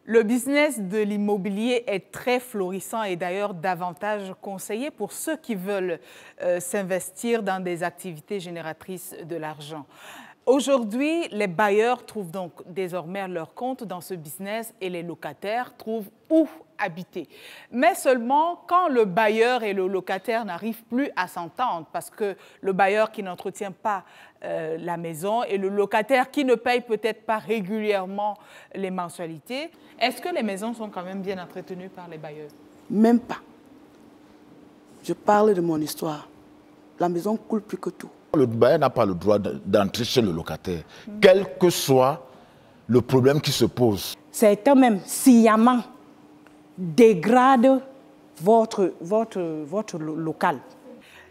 Le business de l'immobilier est très florissant et d'ailleurs davantage conseillé pour ceux qui veulent s'investir dans des activités génératrices de l'argent. Aujourd'hui, les bailleurs trouvent donc désormais leur compte dans ce business et les locataires trouvent où habiter. Mais seulement quand le bailleur et le locataire n'arrivent plus à s'entendre, parce que le bailleur qui n'entretient pas la maison et le locataire qui ne paye peut-être pas régulièrement les mensualités, est-ce que les maisons sont quand même bien entretenues par les bailleurs? Même pas. Je parle de mon histoire. La maison coule plus que tout. Le bailleur n'a pas le droit d'entrer chez le locataire, quel que soit le problème qui se pose. Certains même sciemment dégradent votre local.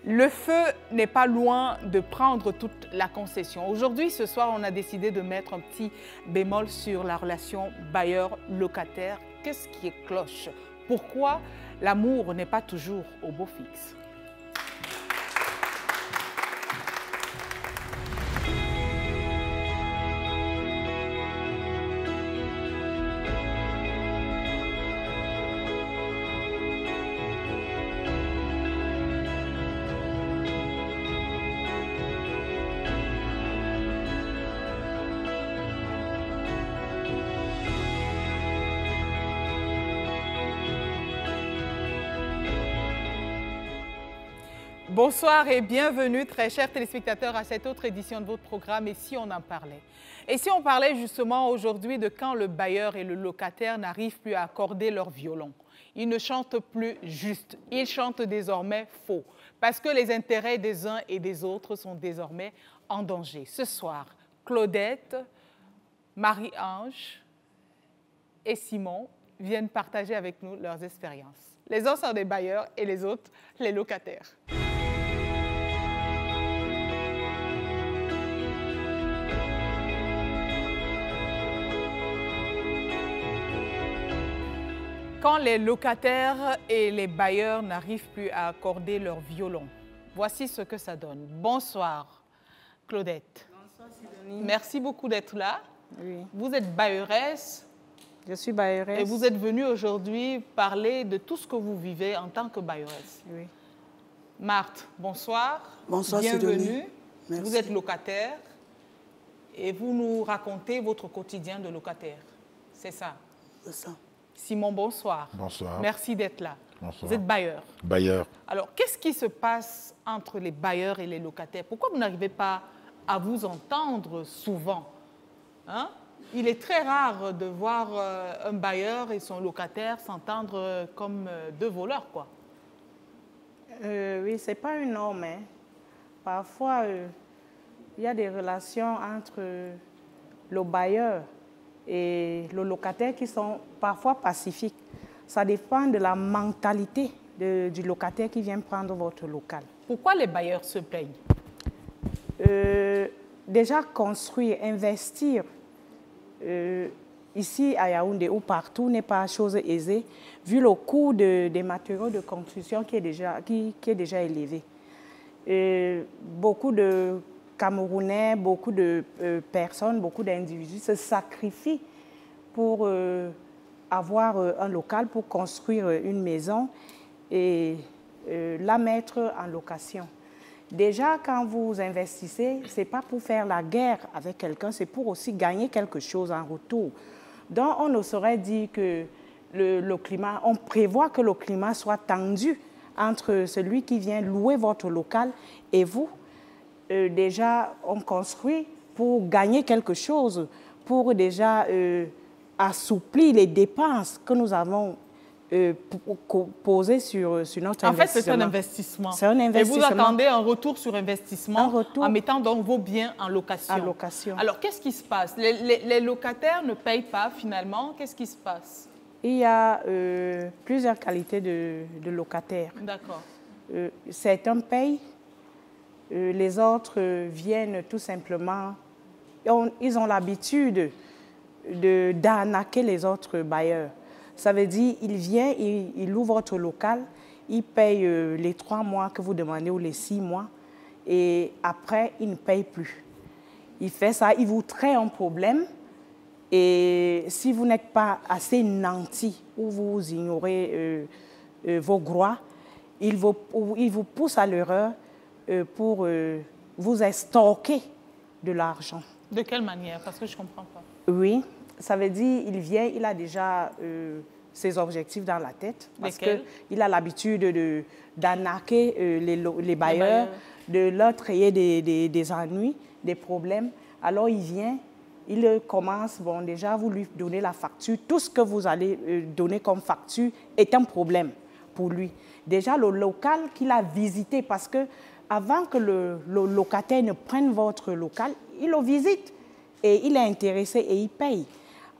Le feu n'est pas loin de prendre toute la concession. Aujourd'hui, ce soir, on a décidé de mettre un petit bémol sur la relation bailleur-locataire. Qu'est-ce qui cloche? Pourquoi l'amour n'est pas toujours au beau fixe? Bonsoir et bienvenue, très chers téléspectateurs, à cette autre édition de votre programme « Et si on en parlait ?» Et si on parlait justement aujourd'hui de quand le bailleur et le locataire n'arrivent plus à accorder leur violon. Ils ne chantent plus juste, ils chantent désormais faux, parce que les intérêts des uns et des autres sont désormais en danger. Ce soir, Claudette, Marie-Ange et Simon viennent partager avec nous leurs expériences. Les uns sont des bailleurs et les autres, les locataires. Quand les locataires et les bailleurs n'arrivent plus à accorder leur violon, voici ce que ça donne. Bonsoir, Claudette. Bonsoir, Sidonie. Merci beaucoup d'être là. Oui. Vous êtes bailleuresse. Je suis bailleuresse. Et vous êtes venue aujourd'hui parler de tout ce que vous vivez en tant que bailleuresse. Oui. Marthe, bonsoir. Bonsoir, bienvenue. Sidonie. Merci. Vous êtes locataire et vous nous racontez votre quotidien de locataire. C'est ça? C'est ça. Simon, bonsoir. Bonsoir. Merci d'être là. Bonsoir. Vous êtes bailleur. Bailleur. Alors, qu'est-ce qui se passe entre les bailleurs et les locataires? Pourquoi vous n'arrivez pas à vous entendre souvent? Hein? Il est très rare de voir un bailleur et son locataire s'entendre comme deux voleurs, quoi. Oui, ce n'est pas une norme. Hein. Parfois, il y a des relations entre le bailleur et le locataire qui sont parfois pacifiques. Ça dépend de la mentalité du locataire qui vient prendre votre local. Pourquoi les bailleurs se plaignent? Déjà, construire, investir ici à Yaoundé ou partout n'est pas chose aisée, vu le coût des matériaux de construction qui est déjà élevé. Beaucoup de Camerounais, beaucoup de personnes, beaucoup d'individus se sacrifient pour avoir un local, pour construire une maison et la mettre en location. Déjà, quand vous investissez, ce n'est pas pour faire la guerre avec quelqu'un, c'est pour aussi gagner quelque chose en retour. Donc, on ne saurait dire que le climat, on prévoit que le climat soit tendu entre celui qui vient louer votre local et vous. Déjà, on construit pour gagner quelque chose, pour déjà assouplir les dépenses que nous avons posées sur notre investissement. En fait, c'est un investissement. C'est un investissement. Et vous attendez un retour sur investissement en mettant donc vos biens en location. En location. Alors, qu'est-ce qui se passe? Les locataires ne payent pas finalement. Qu'est-ce qui se passe? Il y a plusieurs qualités de locataires. D'accord. Certains payent. Les autres viennent tout simplement, ils ont l'habitude d'arnaquer les autres bailleurs. Ça veut dire qu'ils viennent, ils louent votre local, ils payent les 3 mois que vous demandez ou les 6 mois et après, ils ne payent plus. Il fait ça, il vous traite un problème Et si vous n'êtes pas assez nanti ou vous ignorez vos droits, il vous pousse à l'erreur pour vous extorquer de l'argent. De quelle manière? Parce que je ne comprends pas. Oui, ça veut dire il vient, il a déjà ses objectifs dans la tête. Parce qu'il a l'habitude d'arnaquer les bailleurs, de leur créer des ennuis, des problèmes. Alors il vient, il commence, bon déjà vous lui donnez la facture. Tout ce que vous allez donner comme facture est un problème pour lui. Déjà le local qu'il a visité, parce que avant que le locataire ne prenne votre local, il le visite et il est intéressé et il paye.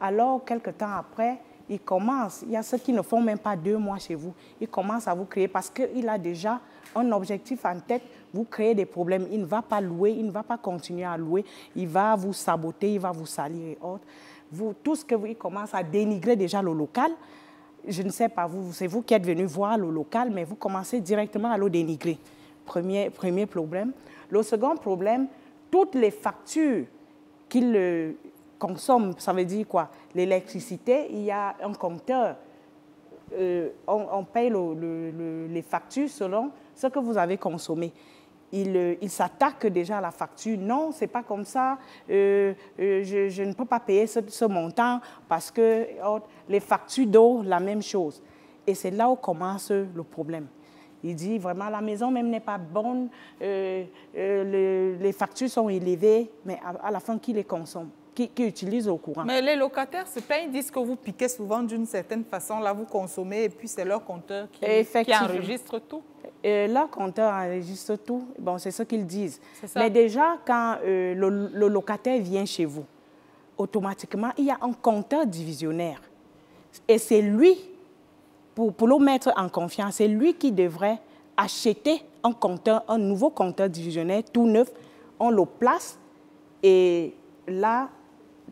Alors, quelque temps après, il commence, il y a ceux qui ne font même pas 2 mois chez vous, il commence à vous créer parce qu'il a déjà un objectif en tête, vous créez des problèmes. Il ne va pas louer, il ne va pas continuer à louer, il va vous saboter, il va vous salir et autres. Tout ce que il commence à dénigrer déjà le local, je ne sais pas, c'est vous qui êtes venu voir le local, mais vous commencez directement à le dénigrer. Premier problème. Le second problème, toutes les factures qu'il consomme, ça veut dire quoi? L'électricité, il y a un compteur. On paye les factures selon ce que vous avez consommé. Il s'attaque déjà à la facture. Non, ce n'est pas comme ça. Je ne peux pas payer ce montant parce que les factures d'eau, la même chose. Et c'est là où commence le problème. Il dit vraiment la maison même n'est pas bonne, les factures sont élevées, mais à la fin, qui les consomme? Qui utilise au courant? Mais les locataires se plaignent, disent que vous piquez souvent d'une certaine façon, là vous consommez et puis c'est leur compteur qui enregistre tout. Leur compteur enregistre tout, bon, c'est ce qu'ils disent. Mais déjà, quand le locataire vient chez vous, automatiquement, il y a un compteur divisionnaire. Et c'est lui, pour le mettre en confiance, c'est lui qui devrait acheter un nouveau compteur divisionnaire tout neuf. On le place et là,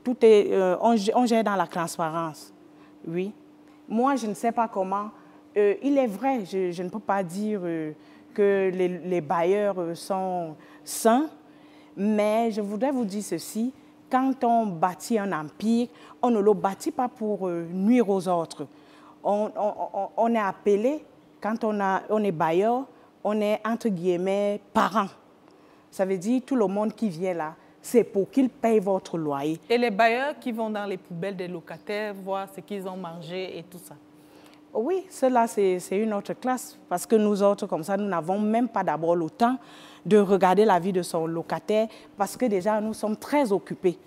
tout est, on gère dans la transparence. Oui. Moi, je ne sais pas comment. Il est vrai, je ne peux pas dire que les bailleurs sont sains, mais je voudrais vous dire ceci. Quand on bâtit un empire, on ne le bâtit pas pour nuire aux autres. On est appelé, quand on est bailleur, on est entre guillemets parent. Ça veut dire tout le monde qui vient là, c'est pour qu'ils payent votre loyer. Et les bailleurs qui vont dans les poubelles des locataires, voir ce qu'ils ont mangé et tout ça? Oui, cela c'est une autre classe. Parce que nous autres, comme ça, nous n'avons même pas d'abord le temps de regarder la vie de son locataire parce que déjà, nous sommes très occupés.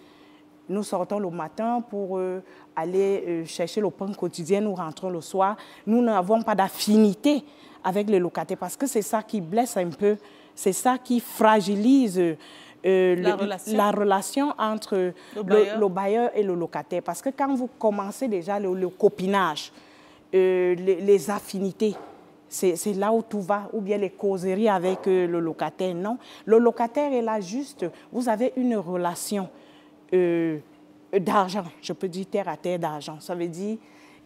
Nous sortons le matin pour aller chercher le pain quotidien, nous rentrons le soir. Nous n'avons pas d'affinité avec les locataires parce que c'est ça qui blesse un peu, c'est ça qui fragilise la relation entre le bailleur et le locataire. Parce que quand vous commencez déjà le copinage, les affinités, c'est là où tout va, ou bien les causeries avec le locataire. Non, le locataire est là juste, vous avez une relation d'argent, je peux dire terre à terre d'argent. Ça veut dire,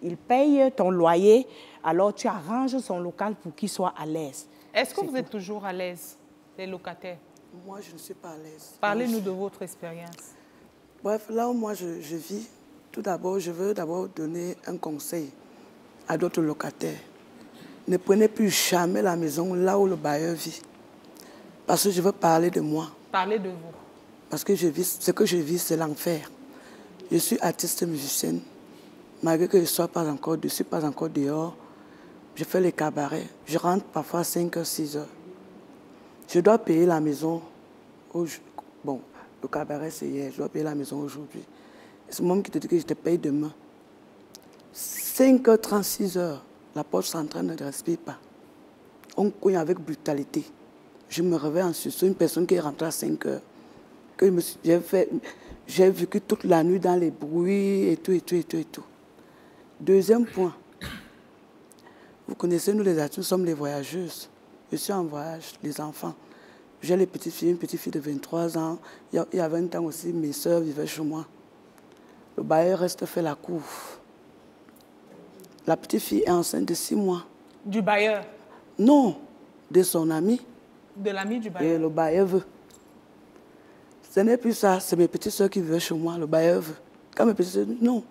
il paye ton loyer, alors tu arranges son local pour qu'il soit à l'aise. Est-ce que vous êtes toujours à l'aise, les locataires? Moi, je ne suis pas à l'aise. Parlez-nous de votre expérience. Bref, là où moi je vis, tout d'abord, je veux d'abord donner un conseil à d'autres locataires. Ne prenez plus jamais la maison là où le bailleur vit. Parce que je veux parler de moi. Parlez de vous. Parce que ce que je vis, c'est l'enfer. Je suis artiste musicienne. Malgré que je ne suis pas encore dehors, je fais les cabarets. Je rentre parfois à 5h, 6h. Je dois payer la maison. Bon, le cabaret, c'est hier. Je dois payer la maison aujourd'hui. C'est moi qui te dis que je te paye demain. 5h30, 6h, la porte centrale ne respire pas. On cogne avec brutalité. Je me réveille en sursaut, une personne qui est rentrée à 5h. J'ai vécu toute la nuit dans les bruits et tout. Deuxième point. Vous connaissez, nous les adultes, nous sommes les voyageuses. Je suis en voyage, les enfants. J'ai les petites filles, une petite fille de 23 ans. Il y a 20 ans aussi, mes soeurs vivaient chez moi. Le bailleur reste fait la cour. La petite fille est enceinte de 6 mois. Du bailleur? Non, de son ami. De l'ami du bailleur? Et le bailleur veut. Ce n'est plus ça, c'est mes petites soeurs qui vivent chez moi, le bailleur veut. Quand mes petits disent non,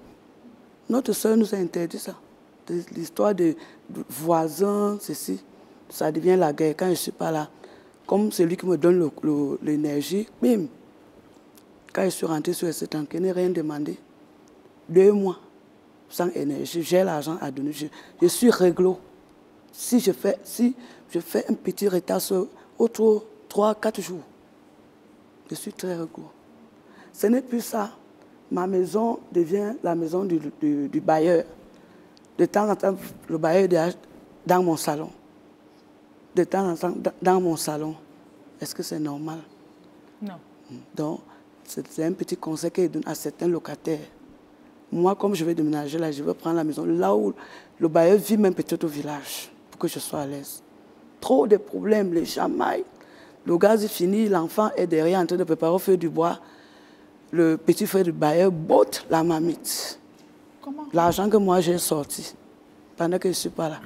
notre soeur nous a interdit ça. L'histoire de voisins, ceci, ça devient la guerre. Quand je ne suis pas là, comme c'est lui qui me donne l'énergie, bim. Quand je suis rentrée sur cette tank, je n'ai rien demandé. 2 mois sans énergie, j'ai l'argent à donner. Je suis réglo. Si je fais un petit retard sur autour 3-4 jours, je suis très réglo. Ce n'est plus ça. Ma maison devient la maison du bailleur. De temps en temps, le bailleur est dans mon salon. De temps en temps, dans mon salon. Est-ce que c'est normal? Non. Donc, c'est un petit conseil qu'il donne à certains locataires. Moi, comme je vais déménager là, je vais prendre la maison là où le bailleur vit, même peut-être au village, pour que je sois à l'aise. Trop de problèmes, les chamailles. Le gaz est fini, l'enfant est derrière en train de préparer au feu du bois. Le petit frère du bailleur botte la marmite. Comment? L'argent que moi j'ai sorti, pendant que je ne suis pas là,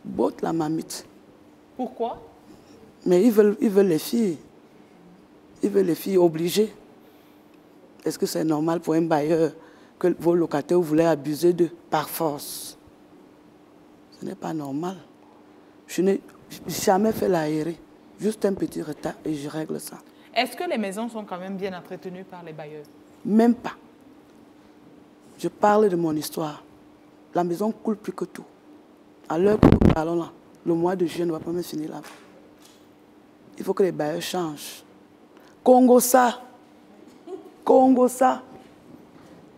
botte la marmite. Pourquoi? Mais ils veulent les filles. Ils veulent les filles obligées. Est-ce que c'est normal pour un bailleur que vos locataires voulaient abuser d'eux par force? Ce n'est pas normal. Je n'ai jamais fait l'aéré. Juste un petit retard et je règle ça. Est-ce que les maisons sont quand même bien entretenues par les bailleurs? Même pas. Je parle de mon histoire. La maison coule plus que tout. À l'heure que nous parlons là, le mois de juillet ne va pas me finir là. Il faut que les bailleurs changent. Congo ça. Congo ça.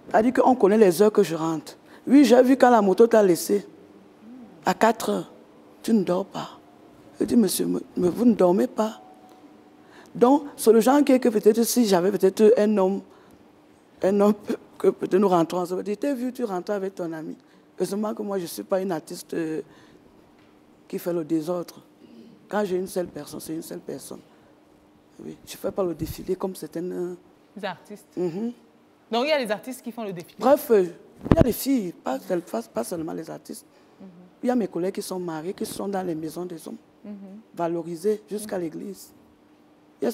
C'est-à-dire qu'on connaît les heures que je rentre. Oui, j'ai vu quand la moto t'a laissé. À 4 heures, tu ne dors pas. Je dis, monsieur, mais vous ne dormez pas. Donc, c'est le genre que peut-être si j'avais peut-être un homme que peut-être nous rentrons ensemble, je dis, t'as vu, tu rentres avec ton ami. Heureusement que moi, je ne suis pas une artiste qui fait le désordre. Quand j'ai une seule personne, c'est une seule personne. Oui, je ne fais pas le défilé comme certaines... Des artistes. Donc, il y a des artistes qui font le défilé. Bref, il y a des filles, pas seulement les artistes. Il y a mes collègues qui sont mariés, qui sont dans les maisons des hommes, valorisés jusqu'à l'église.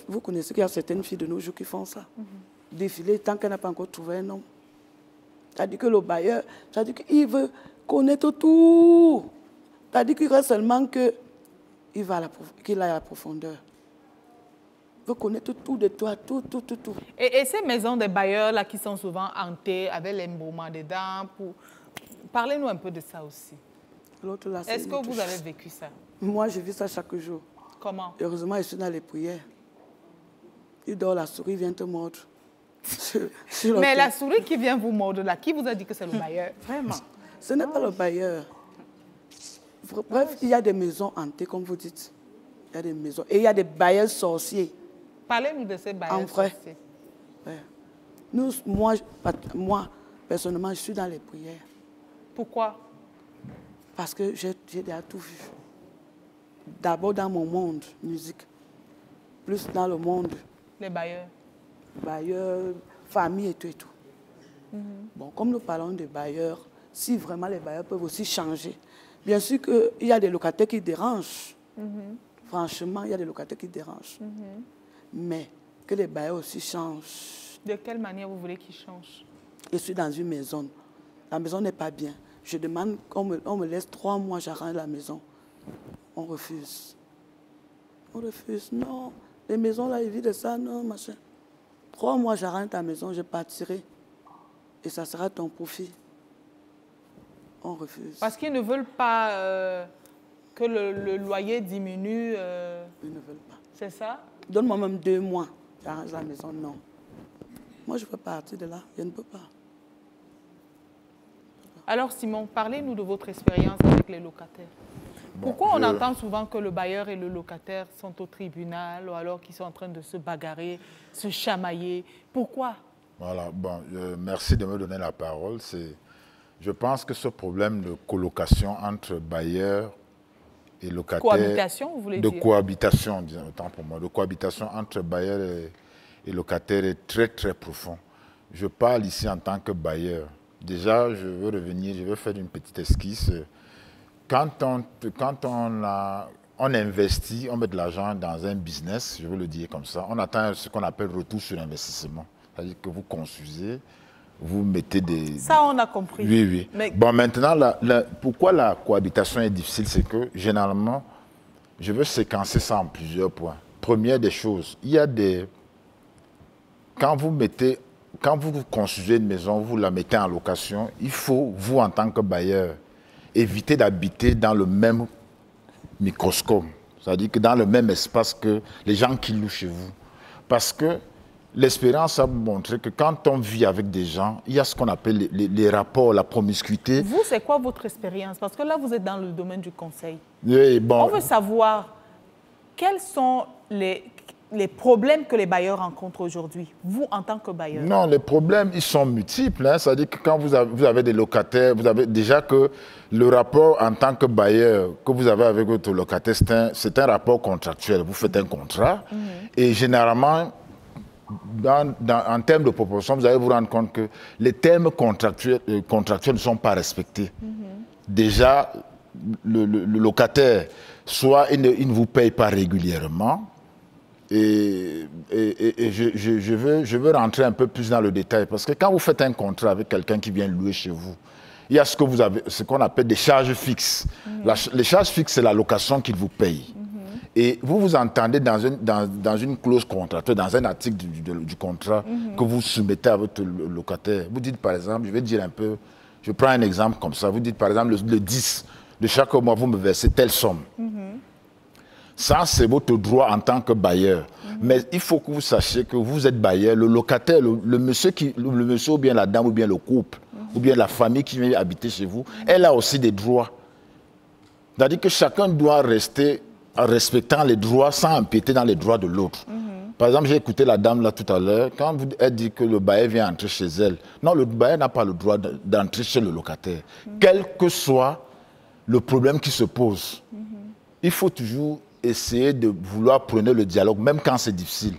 Vous connaissez qu'il y a certaines filles de nos jours qui font ça. Défiler tant qu'elle n'a pas encore trouvé un homme. C'est-à-dire que le bailleur, c'est-à-dire qu'il veut connaître tout. C'est-à-dire qu'il reste seulement qu'il aille à la profondeur. Il veut connaître tout de toi, tout. Et ces maisons des bailleurs là qui sont souvent hantées avec l'embaumement dedans, parlez-nous un peu de ça aussi. Est-ce que vous avez vécu ça? Moi, je vis ça chaque jour. Comment? Heureusement, je suis dans les prières. Il dort, la souris vient te mordre. Mais la souris qui vient vous mordre là, qui vous a dit que c'est le bailleur? Vraiment. Ce n'est pas le bailleur. Bref, il y a des maisons hantées, comme vous dites. Il y a des maisons. Et il y a des bailleurs sorciers. Parlez-nous de ces bailleurs sorciers. Ouais. Moi, personnellement, je suis dans les prières. Pourquoi? Parce que j'ai déjà tout vu. D'abord dans mon monde, musique. Plus dans le monde. Les bailleurs. Bailleurs, famille et tout. Bon, comme nous parlons de bailleurs, si vraiment les bailleurs peuvent aussi changer. Bien sûr qu'il y a des locataires qui dérangent. Franchement, il y a des locataires qui dérangent. Mais que les bailleurs aussi changent. De quelle manière vous voulez qu'ils changent? Je suis dans une maison. La maison n'est pas bien. Je demande qu'on me laisse 3 mois, j'arrange la maison. On refuse. On refuse. Non, les maisons là, ils vivent de ça, non, machin. 3 mois, j'arrange ta maison, je partirai. Et ça sera ton profit. On refuse. Parce qu'ils ne veulent pas que le loyer diminue. Ils ne veulent pas. C'est ça? Donne-moi même 2 mois, j'arrange la maison. Non. Moi, je peux partir de là. Je ne peux pas. Alors, Simon, parlez-nous de votre expérience avec les locataires. Pourquoi on entend souvent que le bailleur et le locataire sont au tribunal ou alors qu'ils sont en train de se bagarrer, se chamailler? Pourquoi? Voilà, bon, merci de me donner la parole. Je pense que ce problème de colocation entre bailleurs et locataires... Cohabitation, vous voulez dire? De cohabitation, disons, autant pour moi. De cohabitation entre bailleurs et locataires est très, très profond. Je parle ici en tant que bailleur. Déjà, je veux faire une petite esquisse. Quand on investit, on met de l'argent dans un business, je veux le dire comme ça, on attend ce qu'on appelle retour sur investissement. C'est-à-dire que vous construisez, vous mettez des... Ça, on a compris. Oui, oui. Mais... Bon, maintenant, pourquoi la cohabitation est difficile, c'est que, généralement, je veux séquencer ça en plusieurs points. Première des choses, il y a des... Quand vous construisez une maison, vous la mettez en location, il faut, vous, en tant que bailleur, éviter d'habiter dans le même microscope. C'est-à-dire que dans le même espace que les gens qui louent chez vous. Parce que l'expérience a montré que quand on vit avec des gens, il y a ce qu'on appelle les rapports, la promiscuité. Vous, c'est quoi votre expérience? Parce que là, vous êtes dans le domaine du conseil. Oui, bon. On veut savoir quels sont les problèmes que les bailleurs rencontrent aujourd'hui, vous en tant que bailleur. Non, les problèmes, ils sont multiples. Hein. C'est-à-dire que quand vous avez des locataires, vous avez déjà que le rapport en tant que bailleur que vous avez avec votre locataire, c'est un rapport contractuel. Vous faites un contrat et généralement, en termes de proportion, vous allez vous rendre compte que les termes contractuels ne sont pas respectés. Déjà, le locataire, soit il ne vous paye pas régulièrement, et je veux rentrer un peu plus dans le détail, parce que quand vous faites un contrat avec quelqu'un qui vient louer chez vous, il y a ce qu'on appelle des charges fixes. Les charges fixes, c'est la location qu'il vous paye. Et vous vous entendez dans une clause contractuelle, dans un article du contrat que vous soumettez à votre locataire. Vous dites par exemple, je vais dire un peu, je prends un exemple comme ça, vous dites par exemple le 10 de chaque mois, vous me versez telle somme. Ça, c'est votre droit en tant que bailleur. Mais il faut que vous sachiez que vous êtes bailleur. Le locataire, le monsieur ou bien la dame ou bien le couple, ou bien la famille qui vient habiter chez vous, elle a aussi des droits. C'est-à-dire que chacun doit rester en respectant les droits sans empiéter dans les droits de l'autre. Par exemple, j'ai écouté la dame là tout à l'heure, quand elle dit que le bailleur vient entrer chez elle. Non, le bailleur n'a pas le droit d'entrer chez le locataire. Quel que soit le problème qui se pose, il faut toujours essayer de vouloir prôner le dialogue, même quand c'est difficile.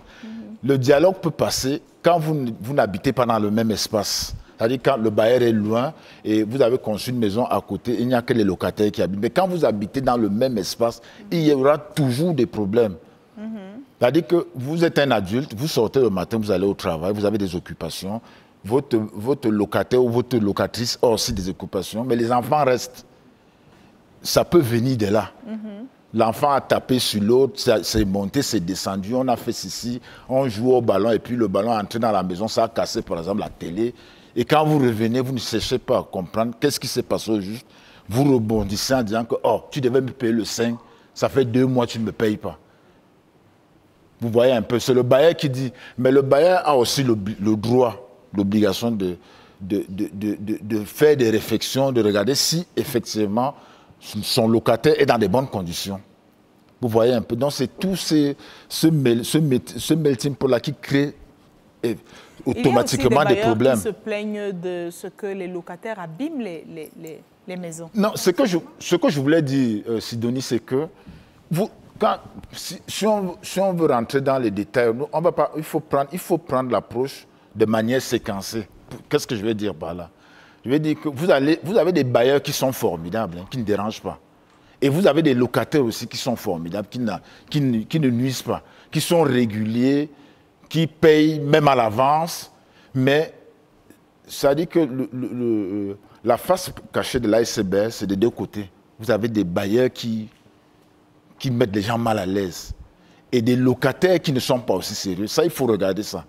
Le dialogue peut passer quand vous n'habitez pas dans le même espace. C'est-à-dire quand le bailleur est loin et vous avez conçu une maison à côté, il n'y a que les locataires qui habitent. Mais quand vous habitez dans le même espace, il y aura toujours des problèmes. C'est-à-dire que vous êtes un adulte, vous sortez le matin, vous allez au travail, vous avez des occupations, votre locataire ou votre locatrice a aussi des occupations, mais les enfants restent. Ça peut venir de là. L'enfant a tapé sur l'autre, c'est monté, c'est descendu, on a fait ceci, on joue au ballon et puis le ballon est entré dans la maison, ça a cassé par exemple la télé. Et quand vous revenez, vous ne cherchez pas à comprendre qu'est-ce qui s'est passé au juste. Vous rebondissez en disant que oh, tu devais me payer le 5, ça fait 2 mois que tu ne me payes pas. Vous voyez un peu, c'est le bailleur qui dit, mais le bailleur a aussi le droit, l'obligation de faire des réflexions, de regarder si effectivement son locataire est dans de bonnes conditions. Vous voyez un peu. Donc, c'est tout ce melting pot là qui crée automatiquement des problèmes. Il y a aussi des bailleurs qui se plaignent de ce que les locataires abîment les maisons. Non, ce que je voulais dire, Sidonie, c'est que si on veut rentrer dans les détails, il faut prendre l'approche de manière séquencée. Qu'est-ce que je vais dire par là? Je vais dire que vous avez des bailleurs qui sont formidables, qui ne dérangent pas. Et vous avez des locataires aussi qui sont formidables, qui ne nuisent pas, qui sont réguliers, qui payent même à l'avance. Mais ça dit que la face cachée de l'iceberg, c'est des deux côtés. Vous avez des bailleurs qui mettent les gens mal à l'aise. Et des locataires qui ne sont pas aussi sérieux. Ça, il faut regarder ça.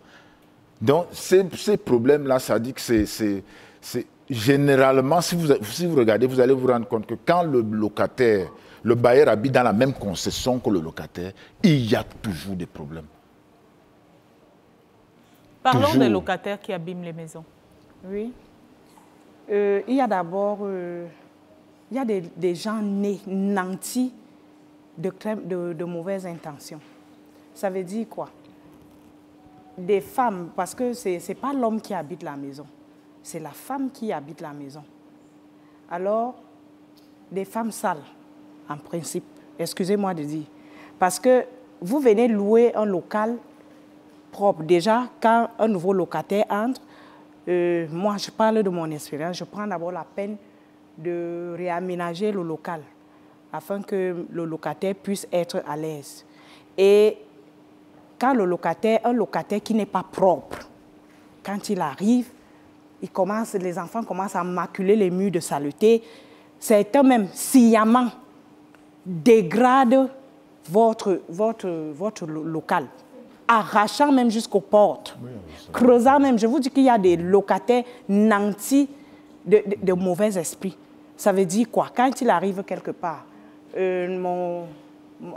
Donc, ces problèmes-là, ça dit que c'est généralement, si vous regardez, vous allez vous rendre compte que quand le bailleur habite dans la même concession que le locataire, il y a toujours des problèmes. Parlons des locataires qui abîment les maisons. Oui. Il y a d'abord des gens nantis de mauvaises intentions. Ça veut dire quoi? Des femmes, parce que ce n'est pas l'homme qui habite la maison. C'est la femme qui habite la maison. Alors, des femmes sales, en principe, excusez-moi de dire. Parce que vous venez louer un local propre. Déjà, quand un nouveau locataire entre, moi, je parle de mon expérience, je prends d'abord la peine de réaménager le local afin que le locataire puisse être à l'aise. Et quand un locataire qui n'est pas propre, quand il arrive, les enfants commencent à maculer les murs de saleté. Certains même sciemment dégradent votre local, arrachant même jusqu'aux portes, creusant même. Je vous dis qu'il y a des locataires nantis de mauvais esprits. Ça veut dire quoi? Quand il arrive quelque part,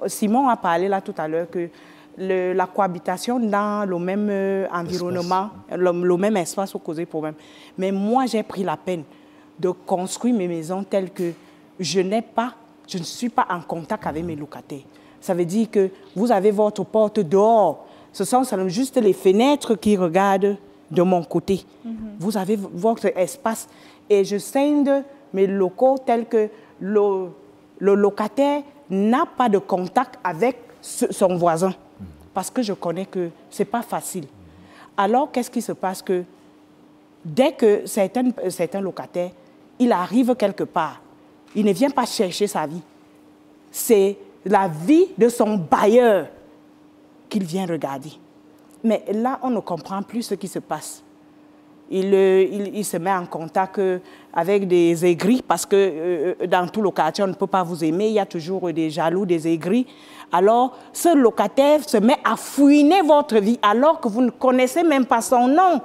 Simon a parlé là tout à l'heure que la cohabitation dans le même environnement, le même espace peut causer problème. Mais moi, j'ai pris la peine de construire mes maisons telles que je ne suis pas en contact avec mes locataires. Ça veut dire que vous avez votre porte dehors. Ce sont juste les fenêtres qui regardent de mon côté. Vous avez votre espace. Et je scinde mes locaux tels que le locataire n'a pas de contact avec son voisin. Parce que je connais que ce n'est pas facile. Alors, qu'est-ce qui se passe? Que dès que certains locataires, il arrive quelque part, il ne vient pas chercher sa vie. C'est la vie de son bailleur qu'il vient regarder. Mais là, on ne comprend plus ce qui se passe. Il se met en contact avec des aigris parce que dans tout le quartier, on ne peut pas vous aimer. Il y a toujours des jaloux, des aigris. Alors, ce locataire se met à fouiner votre vie alors que vous ne connaissez même pas son nom.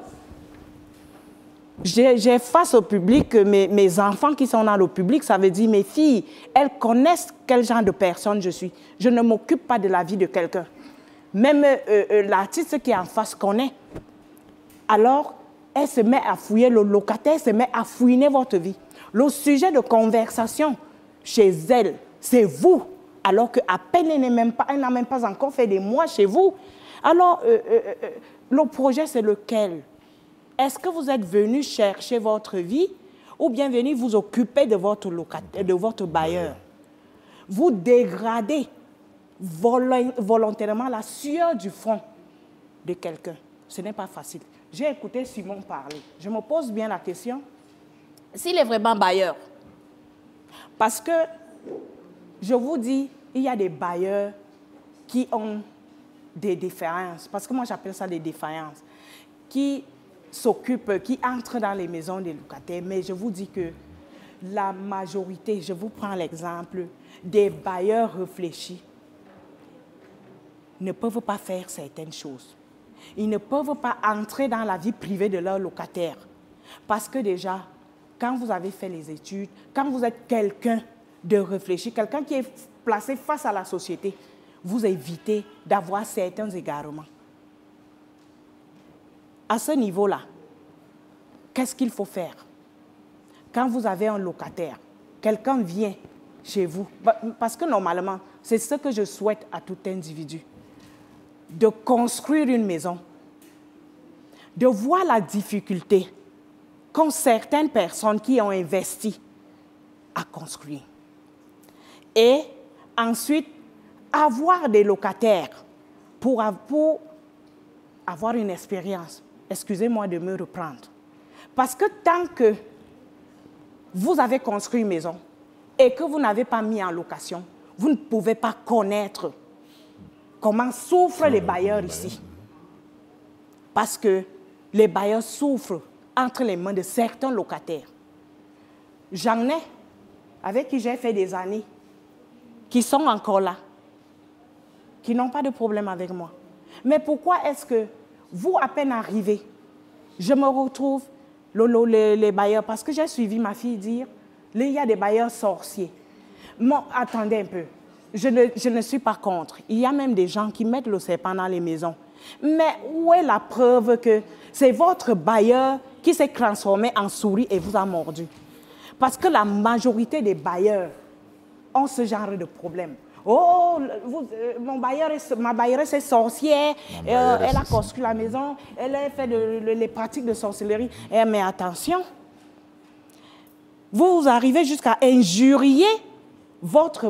J'ai face au public, mes enfants qui sont dans le public, ça veut dire mes filles, elles connaissent quel genre de personne je suis. Je ne m'occupe pas de la vie de quelqu'un. Même l'artiste qui est en face connaît. Alors, elle se met à fouiller, le locataire se met à fouiner votre vie. Le sujet de conversation chez elle, c'est vous. Alors qu'à peine elle n'a même pas encore fait des mois chez vous. Alors, le projet, c'est lequel? Est-ce que vous êtes venu chercher votre vie ou bien venu vous occuper de votre locataire, de votre bailleur? Vous dégradez volontairement la sueur du front de quelqu'un. Ce n'est pas facile. J'ai écouté Simon parler. Je me pose bien la question, s'il est vraiment bailleur. Parce que, je vous dis, il y a des bailleurs qui ont des défaillances. Parce que moi, j'appelle ça des défaillances. Qui s'occupent, qui entrent dans les maisons des locataires. Mais je vous dis que la majorité, je vous prends l'exemple, des bailleurs réfléchis ne peuvent pas faire certaines choses. Ils ne peuvent pas entrer dans la vie privée de leurs locataires. Parce que déjà, quand vous avez fait les études, quand vous êtes quelqu'un de réfléchi, quelqu'un qui est placé face à la société, vous évitez d'avoir certains égarements. À ce niveau-là, qu'est-ce qu'il faut faire? Quand vous avez un locataire, quelqu'un vient chez vous, parce que normalement, c'est ce que je souhaite à tout individu, de construire une maison, de voir la difficulté qu'ont certaines personnes qui ont investi à construire. Et ensuite, avoir des locataires pour avoir une expérience. Excusez-moi de me reprendre. Parce que tant que vous avez construit une maison et que vous n'avez pas mis en location, vous ne pouvez pas connaître comment souffrent les bailleurs ici. Parce que les bailleurs souffrent entre les mains de certains locataires. J'en ai, avec qui j'ai fait des années, qui sont encore là, qui n'ont pas de problème avec moi. Mais pourquoi est-ce que vous, à peine arrivé, je me retrouve, les bailleurs, parce que j'ai suivi ma fille dire, il y a des bailleurs sorciers. Bon, attendez un peu. Je ne suis pas contre. Il y a même des gens qui mettent le serpent dans les maisons. Mais où est la preuve que c'est votre bailleur qui s'est transformé en souris et vous a mordu? Parce que la majorité des bailleurs ont ce genre de problème. Oh, ma bailleuresse est sorcière, elle a construit la maison, elle a fait les pratiques de sorcellerie. Mais attention, vous arrivez jusqu'à injurier votre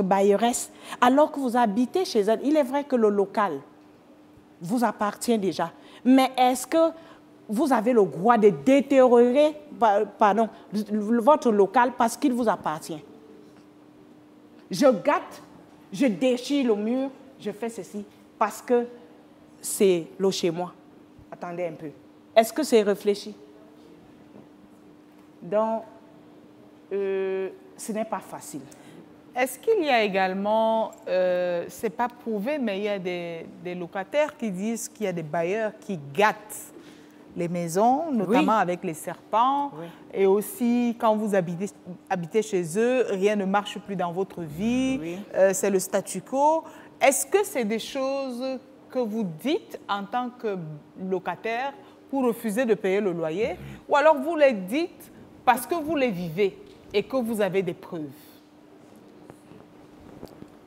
bailleuresse alors que vous habitez chez elle. Il est vrai que le local vous appartient déjà, mais est-ce que vous avez le droit de détériorer votre local parce qu'il vous appartient? Je gâte, je déchire le mur, je fais ceci parce que c'est le chez moi. Attendez un peu. Est-ce que c'est réfléchi? Donc, ce n'est pas facile. Est-ce qu'il y a également, c'est pas prouvé, mais il y a des locataires qui disent qu'il y a des bailleurs qui gâtent les maisons, notamment avec les serpents. Oui. Et aussi, quand vous habitez chez eux, rien ne marche plus dans votre vie. Oui. C'est le statu quo. Est-ce que c'est des choses que vous dites en tant que locataire pour refuser de payer le loyer? Ou alors vous les dites parce que vous les vivez et que vous avez des preuves?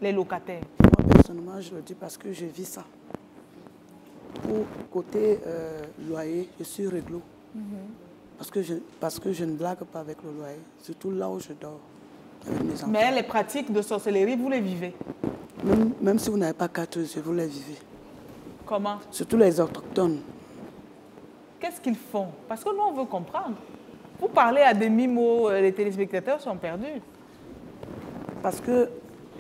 Les locataires. Moi, personnellement, je le dis parce que je vis ça. Pour côté loyer, je suis réglo. Parce que je ne blague pas avec le loyer, surtout là où je dors avec mes enfants. Mais les pratiques de sorcellerie, vous les vivez? Même si vous n'avez pas 4 yeux, vous les vivez. Comment? Surtout les autochtones. Qu'est-ce qu'ils font? Parce que nous, on veut comprendre. Vous parlez à demi-mot, les téléspectateurs sont perdus. Parce que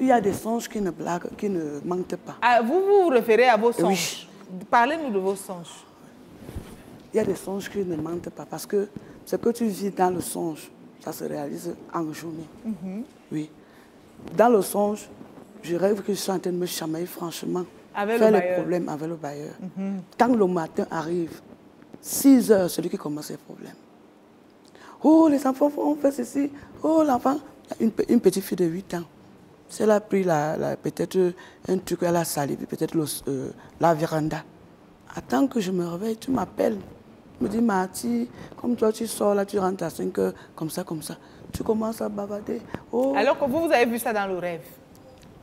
il y a des songes qui ne blaguent, qui ne mentent pas. Ah, vous vous référez à vos songes? Oui. Parlez-nous de vos songes. Il y a des songes qui ne mentent pas parce que ce que tu vis dans le songe, ça se réalise en journée. Oui. Dans le songe, je rêve que je suis en train de me chamailler franchement. Avec faire le les problèmes avec le bailleur. Quand le matin arrive, 6 heures, celui qui commence les problèmes. Oh, les enfants ont fait ceci. Oh, l'enfant, une petite fille de 8 ans. Si elle a pris peut-être un truc, elle a sali, peut-être la véranda. Attends que je me réveille, tu m'appelles. Tu me dis, Marty, comme toi tu sors là, tu rentres à 5 heures, comme ça. Tu commences à bavarder. Oh. Alors que vous avez vu ça dans le rêve?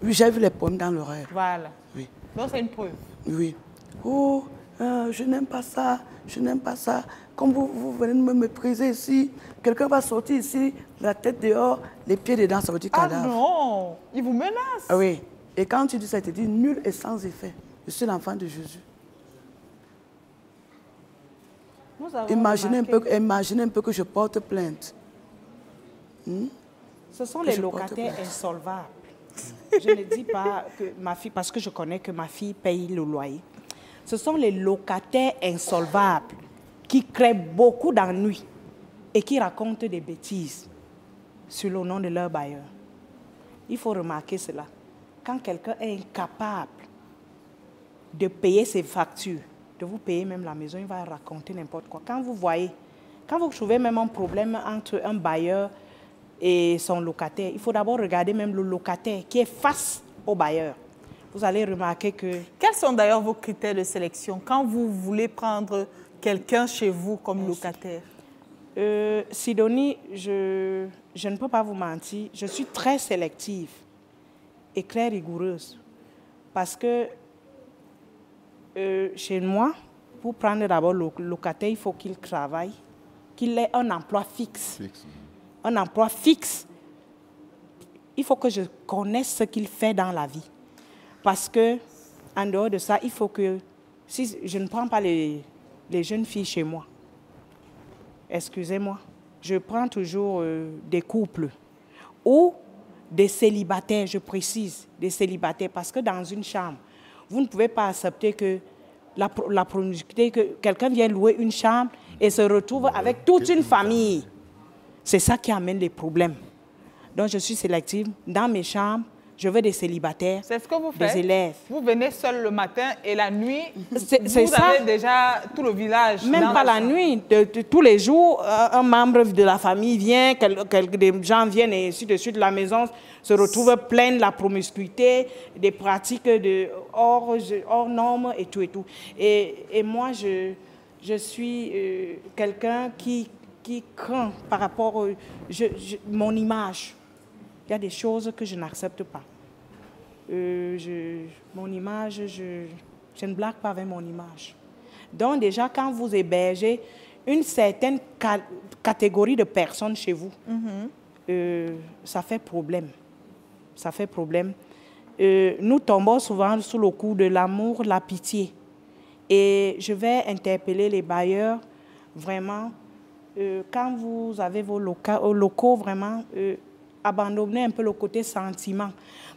Oui, j'ai vu les pommes dans le rêve. Voilà. Oui. Donc c'est une preuve. Oui. Oh, je n'aime pas ça, je n'aime pas ça. Comme vous venez de me mépriser ici, quelqu'un va sortir ici, la tête dehors, les pieds dedans, ça veut dire cadavre. Ah non, il vous menace. Ah oui. Et quand tu dis ça, il te dit nul et sans effet. Je suis l'enfant de Jésus. Imaginez un peu que je porte plainte. Ce sont les locataires insolvables. Je ne dis pas que ma fille, parce que je connais que ma fille paye le loyer. Ce sont les locataires insolvables qui créent beaucoup d'ennuis et qui racontent des bêtises sur le nom de leur bailleur. Il faut remarquer cela. Quand quelqu'un est incapable de payer ses factures, de vous payer même la maison, il va raconter n'importe quoi. Quand vous trouvez même un problème entre un bailleur et son locataire, il faut d'abord regarder même le locataire qui est face au bailleur. Vous allez remarquer que... Quels sont d'ailleurs vos critères de sélection quand vous voulez prendre quelqu'un chez vous comme locataire? Sidonie, je ne peux pas vous mentir, je suis très sélective et très rigoureuse. Parce que chez moi, pour prendre d'abord le locataire, il faut qu'il travaille, qu'il ait un emploi fixe. Un emploi fixe. Il faut que je connaisse ce qu'il fait dans la vie. Parce que, en dehors de ça, il faut que... Si je ne prends pas les jeunes filles chez moi, excusez-moi, je prends toujours des couples ou des célibataires, je précise, des célibataires. Parce que dans une chambre, vous ne pouvez pas accepter que la promiscuité, que quelqu'un vienne louer une chambre et se retrouve avec toute une famille. C'est ça qui amène les problèmes. Donc, je suis sélective. Dans mes chambres, je veux des célibataires, c'est ce que vous faites. Des élèves. Vous venez seul le matin et la nuit, vous ça. avez déjà tout le village. Même pas la nuit. Tous les jours, un membre de la famille vient, des gens viennent et ainsi de suite. La maison se retrouve pleine de la promiscuité, des pratiques hors normes et tout et tout. Et moi, je suis quelqu'un qui craint par rapport à mon image. Il y a des choses que je n'accepte pas. Mon image, je ne blague pas avec mon image. Donc déjà, quand vous hébergez une certaine catégorie de personnes chez vous, ça fait problème. Ça fait problème. Nous tombons souvent sous le coup de l'amour, la pitié. Et je vais interpeller les bailleurs, vraiment, quand vous avez vos locaux, vraiment, abandonnez un peu le côté sentiment.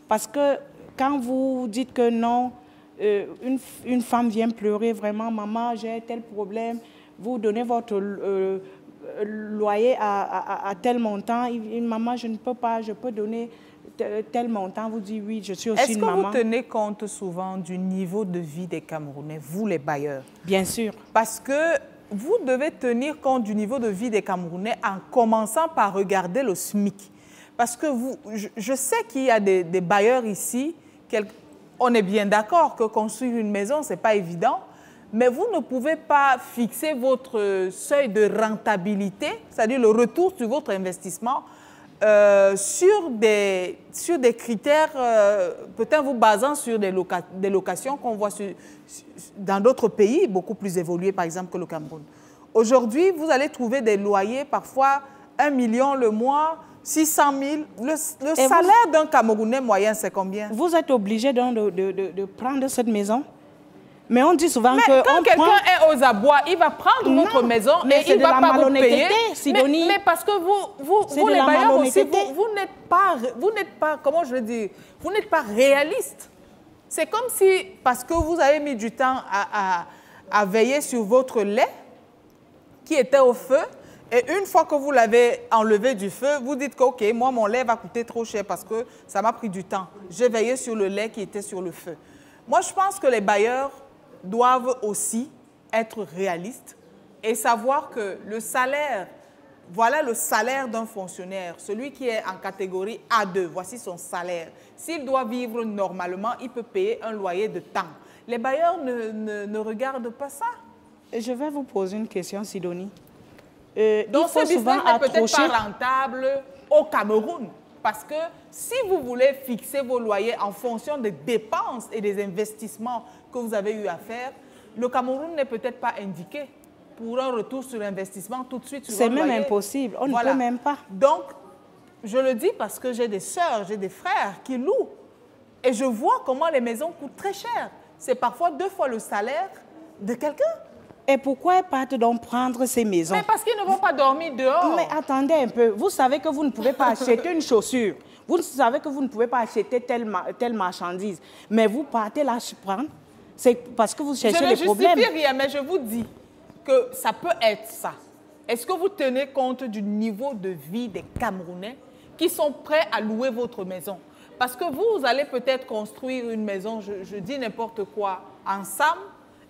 Parce que quand vous dites que non, une femme vient pleurer, vraiment, maman, j'ai tel problème, vous donnez votre loyer à tel montant. Maman, je ne peux pas, je peux donner tel montant. Vous dites oui, je suis aussi une maman. Est-ce que vous tenez compte souvent du niveau de vie des Camerounais, vous les bailleurs? Bien sûr. Parce que vous devez tenir compte du niveau de vie des Camerounais en commençant par regarder le SMIC. Parce que je sais qu'il y a des bailleurs ici, on est bien d'accord que construire une maison, ce n'est pas évident, mais vous ne pouvez pas fixer votre seuil de rentabilité, c'est-à-dire le retour sur votre investissement, sur des critères, peut-être vous basant sur des locations qu'on voit dans d'autres pays beaucoup plus évolués, par exemple, que le Cameroun. Aujourd'hui, vous allez trouver des loyers, parfois 1 million le mois, 600 000. Le salaire d'un Camerounais moyen, c'est combien? Vous êtes obligé donc de prendre cette maison? Mais on dit souvent mais que... quand quelqu'un est aux abois, il va prendre votre maison et il ne va pas vous payer. Mais parce que vous les bailleurs aussi, vous n'êtes pas, comment je veux dire, vous n'êtes pas réaliste. C'est comme si, parce que vous avez mis du temps à veiller sur votre lait qui était au feu, et une fois que vous l'avez enlevé du feu, vous dites que, OK, moi, mon lait va coûter trop cher parce que ça m'a pris du temps. J'ai veillé sur le lait qui était sur le feu. Moi, je pense que les bailleurs doivent aussi être réalistes et savoir que le salaire, voilà le salaire d'un fonctionnaire, celui qui est en catégorie A2, voici son salaire. S'il doit vivre normalement, il peut payer un loyer de temps. Les bailleurs ne regardent pas ça. Je vais vous poser une question, Sidonie. Donc ce business n'est peut-être pas rentable au Cameroun. Parce que si vous voulez fixer vos loyers en fonction des dépenses et des investissements que vous avez eu à faire, le Cameroun n'est peut-être pas indiqué pour un retour sur l'investissement tout de suite sur un loyer. C'est même impossible, on ne peut même pas. Donc, je le dis parce que j'ai des sœurs, j'ai des frères qui louent. Et je vois comment les maisons coûtent très cher. C'est parfois 2 fois le salaire de quelqu'un. Et pourquoi ils partent donc prendre ces maisons? Mais parce qu'ils ne vont pas dormir dehors. Mais attendez un peu, vous savez que vous ne pouvez pas acheter une chaussure. Vous savez que vous ne pouvez pas acheter telle marchandise. Mais vous partez là prendre. C'est parce que vous cherchez les problèmes. Je ne justifie rien, mais je vous dis que ça peut être ça. Est-ce que vous tenez compte du niveau de vie des Camerounais qui sont prêts à louer votre maison? Parce que vous allez peut-être construire une maison, je dis n'importe quoi, ensemble.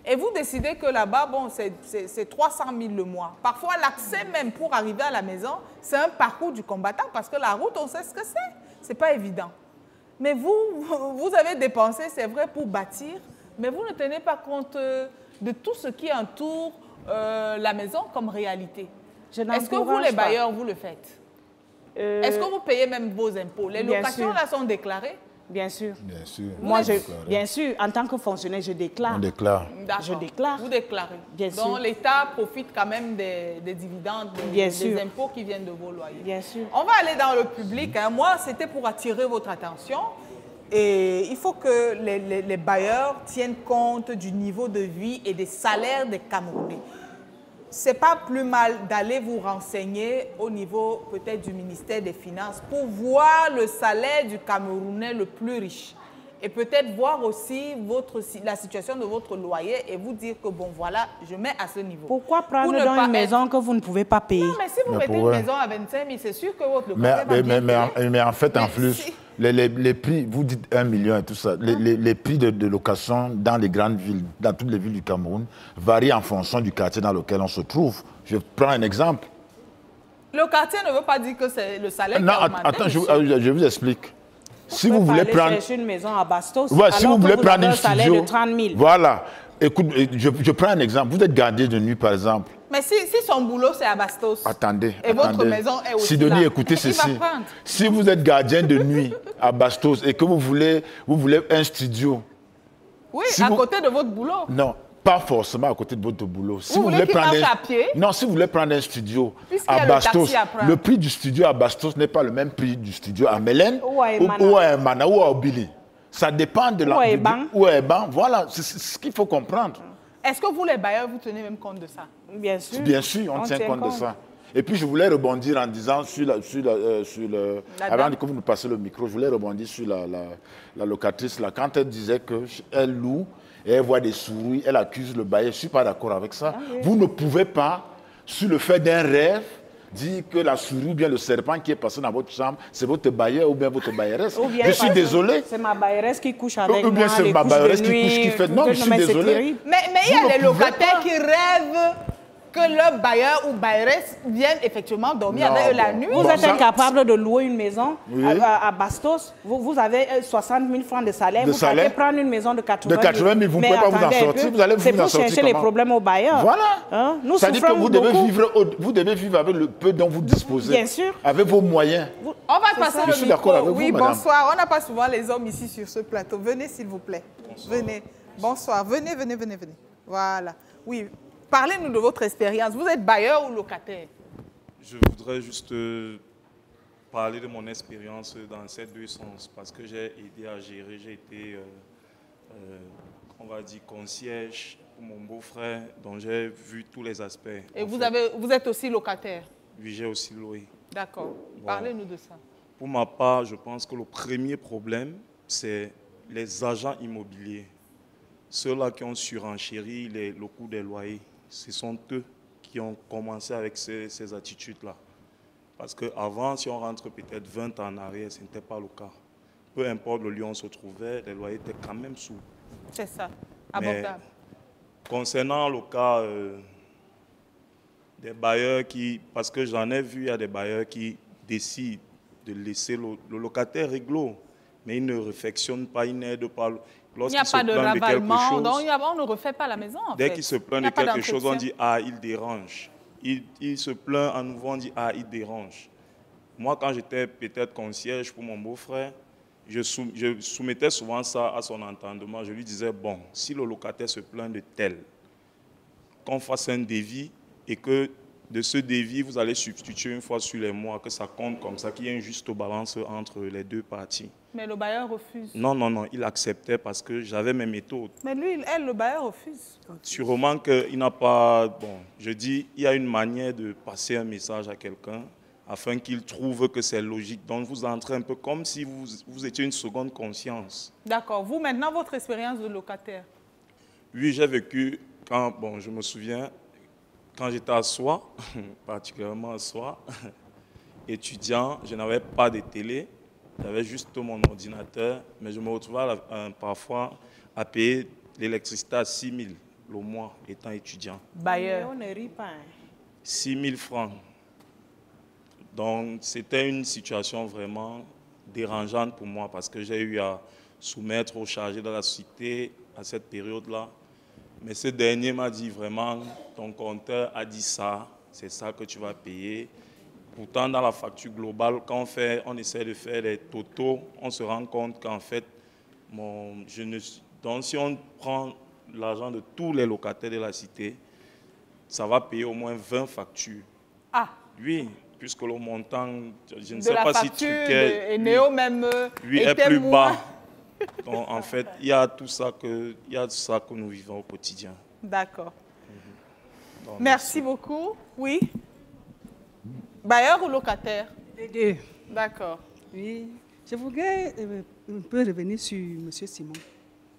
Et vous décidez que là-bas, bon, c'est 300 000 le mois. Parfois, l'accès même pour arriver à la maison, c'est un parcours du combattant parce que la route, on sait ce que c'est. Ce n'est pas évident. Mais vous avez dépensé, c'est vrai, pour bâtir, mais vous ne tenez pas compte de tout ce qui entoure la maison comme réalité. Est-ce que vous, les bailleurs, vous le faites? Est-ce que vous payez même vos impôts? Les locations, là, sont déclarées? Bien sûr. Bien sûr. Moi, bien sûr, en tant que fonctionnaire, je déclare. On déclare. Je déclare. Vous déclarez. Bien sûr. Donc, l'État profite quand même des dividendes, des impôts qui viennent de vos loyers. Bien sûr. On va aller dans le public. Hein. Moi, c'était pour attirer votre attention. Et il faut que les bailleurs tiennent compte du niveau de vie et des salaires des Camerounais. Ce n'est pas plus mal d'aller vous renseigner au niveau peut-être du ministère des Finances pour voir le salaire du Camerounais le plus riche. Et peut-être voir aussi la situation de votre loyer et vous dire que bon voilà, je mets à ce niveau. Pourquoi prendre dans une maison que vous ne pouvez pas payer? Non, mais si vous mettez une maison à 25 000, c'est sûr que votre loyer va bien payer. Mais en fait, en plus, les prix, vous dites 1 million et tout ça, les prix de location dans les grandes villes, dans toutes les villes du Cameroun, varient en fonction du quartier dans lequel on se trouve. Je prends un exemple. Le quartier ne veut pas dire que c'est le salaire qui a augmenté. Attends, je vous explique. Si vous voulez prendre une maison à Bastos, si vous voulez prendre un studio, de 30 000. Voilà. Écoute, je prends un exemple. Vous êtes gardien de nuit, par exemple. Mais si son boulot, c'est à Bastos. Attendez. Votre maison est aussi Sidonie, là. écoutez ceci. Si vous êtes gardien de nuit à Bastos et que vous voulez un studio. Oui, à côté de votre boulot. Non, pas forcément à côté de votre boulot. Si vous voulez prendre à pied? Non, si vous voulez prendre un studio à Bastos, le prix du studio à Bastos n'est pas le même prix du studio à Mélène ou à Mana ou à Obili. Ça dépend de la... Ou à Eban. Voilà, c'est ce qu'il faut comprendre. Est-ce que vous, les bailleurs, vous tenez même compte de ça? Bien sûr. Bien sûr, on tient compte de ça. Et puis, je voulais rebondir en disant avant que vous nous passiez le micro, je voulais rebondir sur la locatrice, là, quand elle disait qu'elle loue et elle voit des souris, elle accuse le bailleur. Je ne suis pas d'accord avec ça. Ah, oui. Vous ne pouvez pas sur le fait d'un rêve, dire que la souris ou bien le serpent qui est passé dans votre chambre, c'est votre bailleur ou bien votre bailleresse. Je suis désolé. C'est ma bailleresse qui couche avec moi. Ou bien c'est ma bailleresse qui couche, qui fait... Non, je suis désolé. Mais il y a des locataires qui rêvent que leur bailleur ou bailleresse viennent effectivement dormir avec eux la nuit. Vous êtes incapable de louer une maison à Bastos. Vous avez 60 000 francs de salaire. Vous allez prendre une maison de 80 000. De 80 000, vous ne pouvez pas vous en sortir. Vous allez vous en sortir. C'est pour chercher les problèmes aux bailleurs. Voilà. Nous ça dit que vous devez vivre avec le peu dont vous disposez. Bien sûr. Avec vos moyens. On va passer le micro. Je suis d'accord avec vous, oui, madame. Bonsoir. On n'a pas souvent les hommes ici sur ce plateau. Venez, s'il vous plaît. Bonsoir. Venez. Bonsoir. Venez. Voilà. Oui. Parlez-nous de votre expérience. Vous êtes bailleur ou locataire? Je voudrais juste parler de mon expérience dans ces deux sens, parce que j'ai aidé à gérer, j'ai été, on va dire, concierge pour mon beau-frère, dont j'ai vu tous les aspects. Et vous êtes aussi locataire? Oui, j'ai aussi loué. D'accord. Parlez-nous de ça. Pour ma part, je pense que le premier problème, c'est les agents immobiliers. Ceux-là qui ont surenchéri le coût des loyers. Ce sont eux qui ont commencé avec ces attitudes-là. Parce qu'avant, si on rentre peut-être 20 ans en arrière, ce n'était pas le cas. Peu importe le lieu où on se trouvait, les loyers étaient quand même sous. C'est ça, abordable. Mais concernant le cas des bailleurs parce que j'en ai vu, il y a des bailleurs qui décident de laisser le locataire réglo, mais ils ne réflexionnent pas, ils n'aident pas. Il n'y a pas de ravalement, donc on ne refait pas la maison. Dès qu'il se plaint de quelque chose, on dit « Ah, il dérange ». Il se plaint à nouveau, on dit « Ah, il dérange ». Moi, quand j'étais peut-être concierge pour mon beau-frère, je soumettais souvent ça à son entendement. Je lui disais « Bon, si le locataire se plaint de tel, qu'on fasse un devis et que de ce devis, vous allez substituer une fois sur les mois, que ça compte comme ça, qu'il y ait une juste balance entre les deux parties. » Mais le bailleur refuse. Non, il acceptait parce que j'avais mes méthodes. Mais lui, le bailleur refuse. Sûrement qu'il n'a pas... Bon, je dis, il y a une manière de passer un message à quelqu'un afin qu'il trouve que c'est logique. Donc, vous entrez un peu comme si vous étiez une seconde conscience. D'accord. Vous, maintenant, votre expérience de locataire? Oui, j'ai vécu, je me souviens, quand j'étais à Soie, particulièrement à Soie, étudiant, je n'avais pas de télé. J'avais juste mon ordinateur, mais je me retrouvais parfois à payer l'électricité à 6 000 le mois, étant étudiant. Bailleur. On ne rit pas. 6 000 francs. Donc, c'était une situation vraiment dérangeante pour moi parce que j'ai eu à soumettre au chargé de la cité à cette période-là. Mais ce dernier m'a dit vraiment, ton compteur a dit ça, c'est ça que tu vas payer. Pourtant, dans la facture globale, quand on essaie de faire les totaux, on se rend compte qu'en fait, donc si on prend l'argent de tous les locataires de la cité, ça va payer au moins 20 factures. Ah. Oui, puisque le montant, je ne de sais pas si truquet, Néo même est plus bas. Donc, en fait, il y a tout ça que nous vivons au quotidien. D'accord. Merci beaucoup. Oui. Bailleur ou locataire? Les deux. D'accord. Oui. Je voudrais un peu revenir sur M. Simon.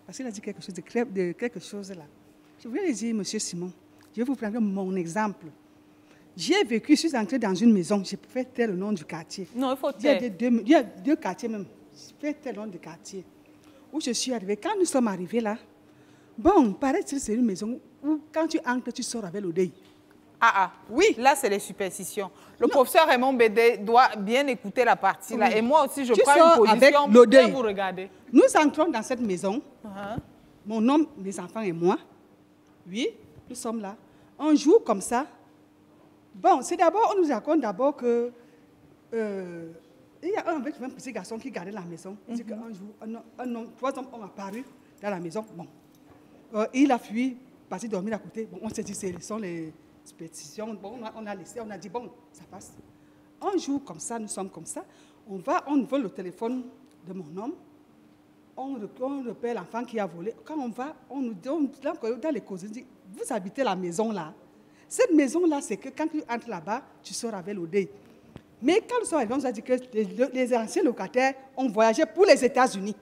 Parce qu'il a dit quelque chose là. Je voulais dire, M. Simon, je vais vous prendre mon exemple. J'ai vécu, je suis entrée dans une maison, je peux faire tel le nom du quartier. Non, il faut taire. Il y a deux quartiers même. Je fais tel nom du quartier. Où je suis arrivée. Quand nous sommes arrivés là, paraît-il c'est une maison où quand tu entres, tu sors avec l'odeur. Oui, là, c'est les superstitions. Le professeur Raymond Bédé doit bien écouter la partie là. Et moi aussi, je prends une position pour bien vous regarder. Nous entrons dans cette maison, mon homme, mes enfants et moi. Oui, nous sommes là. Un jour comme ça, c'est d'abord, on nous raconte d'abord que il y a un petit garçon qui gardait la maison. Il dit qu'un jour, 3 hommes ont apparu dans la maison. Il a fui, parti dormir à côté. On s'est dit, ce sont les superstitions. On a laissé, on a dit, ça passe. Un jour comme ça, nous sommes comme ça. On vole le téléphone de mon homme. On repère l'enfant qui a volé. Quand on va, on nous donne, dans les causes, on dit, vous habitez la maison là. Cette maison-là, c'est que quand tu entres là-bas, tu sors avec l'odeur. Mais quand nous sommes arrivés, on nous a dit que les anciens locataires ont voyagé pour les États-Unis.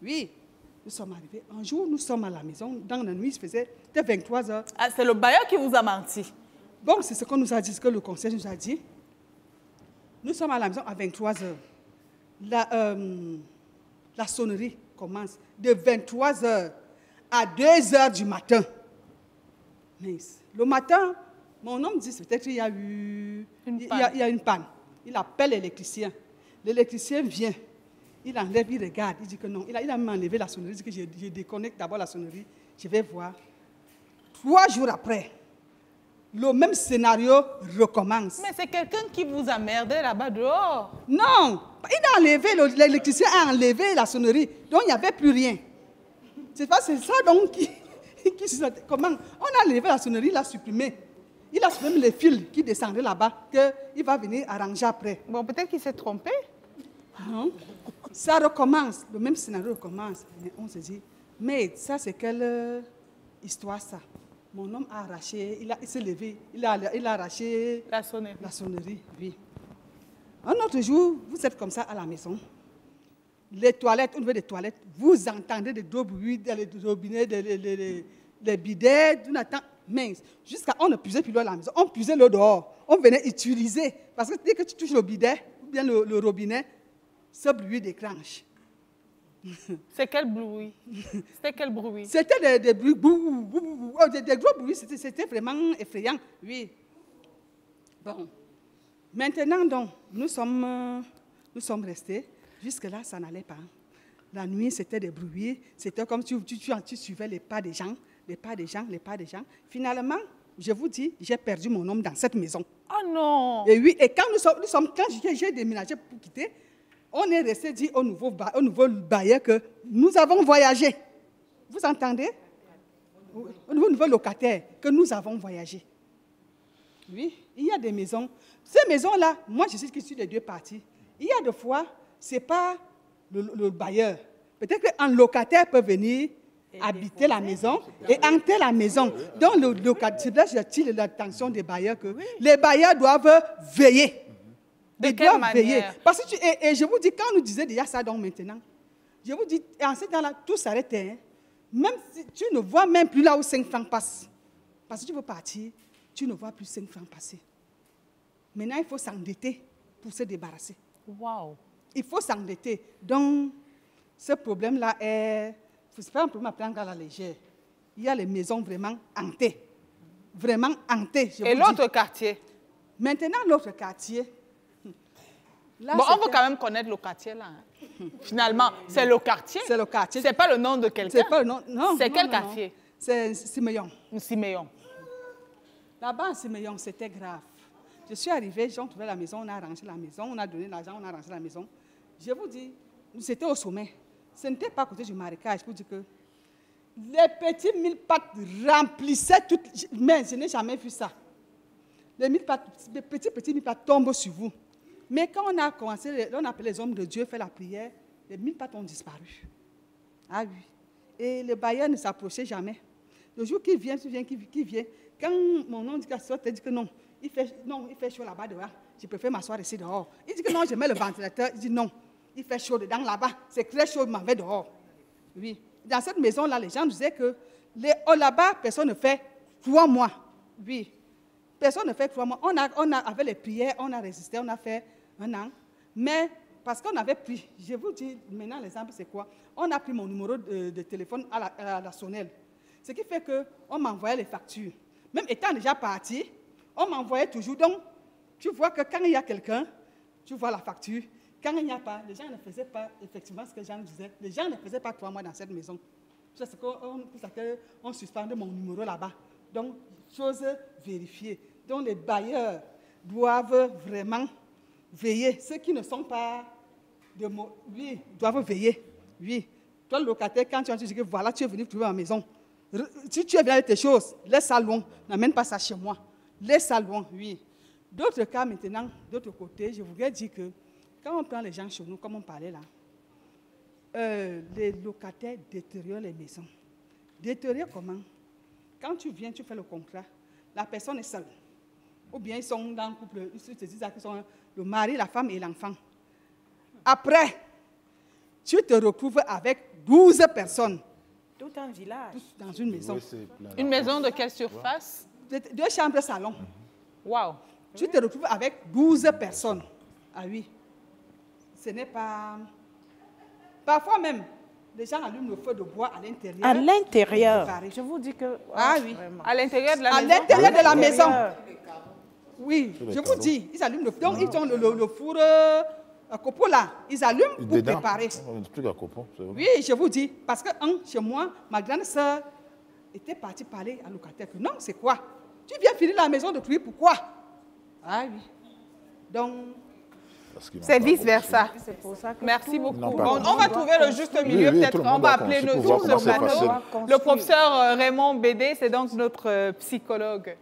Oui, nous sommes arrivés. Un jour, nous sommes à la maison. Dans la nuit, il faisait 23 heures. C'est le bailleur qui vous a menti? Bon, c'est ce qu'on nous a dit, ce que le conseil nous a dit. Nous sommes à la maison à 23 heures. La sonnerie commence de 23 heures à 2 heures du matin. Mais le matin, mon homme dit peut-être qu'il y a eu il y a une panne. Il appelle l'électricien. L'électricien vient. Il enlève, il regarde. Il dit que non. Il a même enlevé la sonnerie. Il dit que je déconnecte d'abord la sonnerie. Je vais voir. 3 jours après, le même scénario recommence. Mais c'est quelqu'un qui vous a merdé là-bas dehors. Non, il a enlevé, l'électricien a enlevé la sonnerie, donc il n'y avait plus rien. C'est ça donc comment on a enlevé la sonnerie, il l'a supprimé. Il a supprimé les fils qui descendaient là-bas, qu'il va venir arranger après. Bon, peut-être qu'il s'est trompé. Non, ça recommence, le même scénario recommence. Mais on se dit, mais ça c'est quelle histoire ça? Mon homme a arraché, il s'est levé, il a arraché la sonnerie. La sonnerie, oui. Un autre jour, vous êtes comme ça à la maison. Les toilettes, au niveau des toilettes, vous entendez des gros bruits, des robinets, des bidets, on attend, mince. Jusqu'à on ne puisait plus l'eau à la maison, on puisait l'eau dehors. On venait utiliser, parce que dès que tu touches le bidet, ou bien le robinet, ce bruit déclenche. C'est quel bruit? C'était quel bruit? C'était des bruits, des gros bruits, c'était vraiment effrayant, oui. Bon, maintenant donc, nous sommes restés, jusque-là ça n'allait pas. La nuit c'était des bruits, c'était comme tu suivais les pas des gens, les pas des gens, les pas des gens. Finalement, je vous dis, j'ai perdu mon homme dans cette maison. Oh non! Et oui, et quand quand j'ai déménagé pour quitter, on est resté dit au nouveau bailleur que nous avons voyagé. Vous entendez? Au nouveau locataire, que nous avons voyagé. Oui, il y a des maisons. Ces maisons-là, moi je sais que je suis des deux parties. Il y a des fois, ce n'est pas le bailleur. Peut-être qu'un locataire peut venir habiter la maison et hanter la maison. Donc le locataire, j'attire l'attention des bailleurs que les bailleurs doivent veiller. De quelle manière? Parce que et je vous dis, quand on nous disait déjà ça donc maintenant, je vous dis, en ce temps-là, tout s'arrêtait. Hein. Même si tu ne vois même plus là où 5 francs passent. Parce que tu veux partir, tu ne vois plus 5 francs passer. Maintenant, il faut s'endetter pour se débarrasser. Wow. Il faut s'endetter. Donc, ce problème-là est... Ce n'est pas un problème à prendre à la légère. Il y a les maisons vraiment hantées. Vraiment hantées. Et l'autre quartier? Maintenant, l'autre quartier... Là, bon, on veut quand même connaître le quartier là. Hein. Finalement, c'est le quartier. C'est le quartier. C'est pas le nom de quelqu'un. C'est pas le nom. Non. C'est quel quartier? C'est Siméon. Siméon. Là-bas, à Siméon, c'était grave. Je suis arrivée, j'ai trouvé la maison, on a arrangé la maison, on a donné l'argent, on a arrangé la maison. Je vous dis, c'était au sommet. Ce n'était pas à côté du marécage pour dire que les petits mille pattes remplissaient toutes. Mais je n'ai jamais vu ça. Les petits mille pattes tombent sur vous. Mais quand on a commencé, on a appelé les hommes de Dieu, fait la prière, les 1000 pattes ont disparu. Ah oui. Et le bailleur ne s'approchait jamais. Le jour qu'il vient, quand mon nom dit que non, il fait chaud là-bas dehors. Je préfère m'asseoir ici dehors. Il dit que non, je mets le ventilateur. Il dit non, il fait chaud dedans là-bas. C'est très chaud, il m'en va dehors. Oui. Dans cette maison-là, les gens disaient que là-bas, personne ne fait 3 mois. Oui. Personne ne fait 3 mois. Avec les prières, on a résisté, on a fait 1 an. Mais parce qu'on avait pris, je vous dis maintenant l'exemple, c'est quoi? On a pris mon numéro de téléphone à la sonnelle. Ce qui fait qu'on m'envoyait les factures. Même étant déjà parti, on m'envoyait toujours. Donc, tu vois que quand il y a quelqu'un, tu vois la facture. Quand il n'y a pas, les gens ne faisaient pas effectivement ce que les gens disaient. Les gens ne faisaient pas 3 mois dans cette maison. C'est ce qu'on suspendait mon numéro là-bas. Donc, chose vérifiée. Donc, les bailleurs doivent vraiment veiller. Ceux qui ne sont pas de mots, oui, doivent veiller. Oui. Toi, le locataire, quand tu as dit que voilà, tu es venu trouver ma maison. Si tu es venu avec tes choses, laisse ça loin. N'amène pas ça chez moi. Laisse ça loin, oui. D'autres cas maintenant, d'autre côté, je voudrais dire que quand on prend les gens chez nous, comme on parlait là, les locataires détériorent les maisons. Détériorent comment? Quand tu viens, tu fais le contrat, la personne est seule. Ou bien ils sont dans le couple, ils se disent qu'ils sont le mari, la femme et l'enfant. Après, tu te retrouves avec 12 personnes. Tout un village. Dans une maison. Une maison de quelle surface? 2 chambres salon. Waouh. Tu te retrouves avec 12 personnes. Ah oui. Ce n'est pas... Parfois même, les gens allument le feu de bois à l'intérieur. À l'intérieur. Je vous dis que... Ah oui. À l'intérieur de la maison? À l'intérieur de la maison. Oui, je vous dis, ils allument le feu. Donc, ils ont le four à copeaux là. Ils allument pour préparer. Oui, je vous dis. Parce que chez moi, ma grande soeur était partie parler à locataire que non, c'est quoi? Tu viens finir la maison de pluie, pourquoi? Ah oui. Donc... C'est vice-versa. Merci beaucoup. On va trouver le juste milieu. Peut-être on va appeler sur le plateau. Le professeur Raymond Bédé, c'est donc notre psychologue.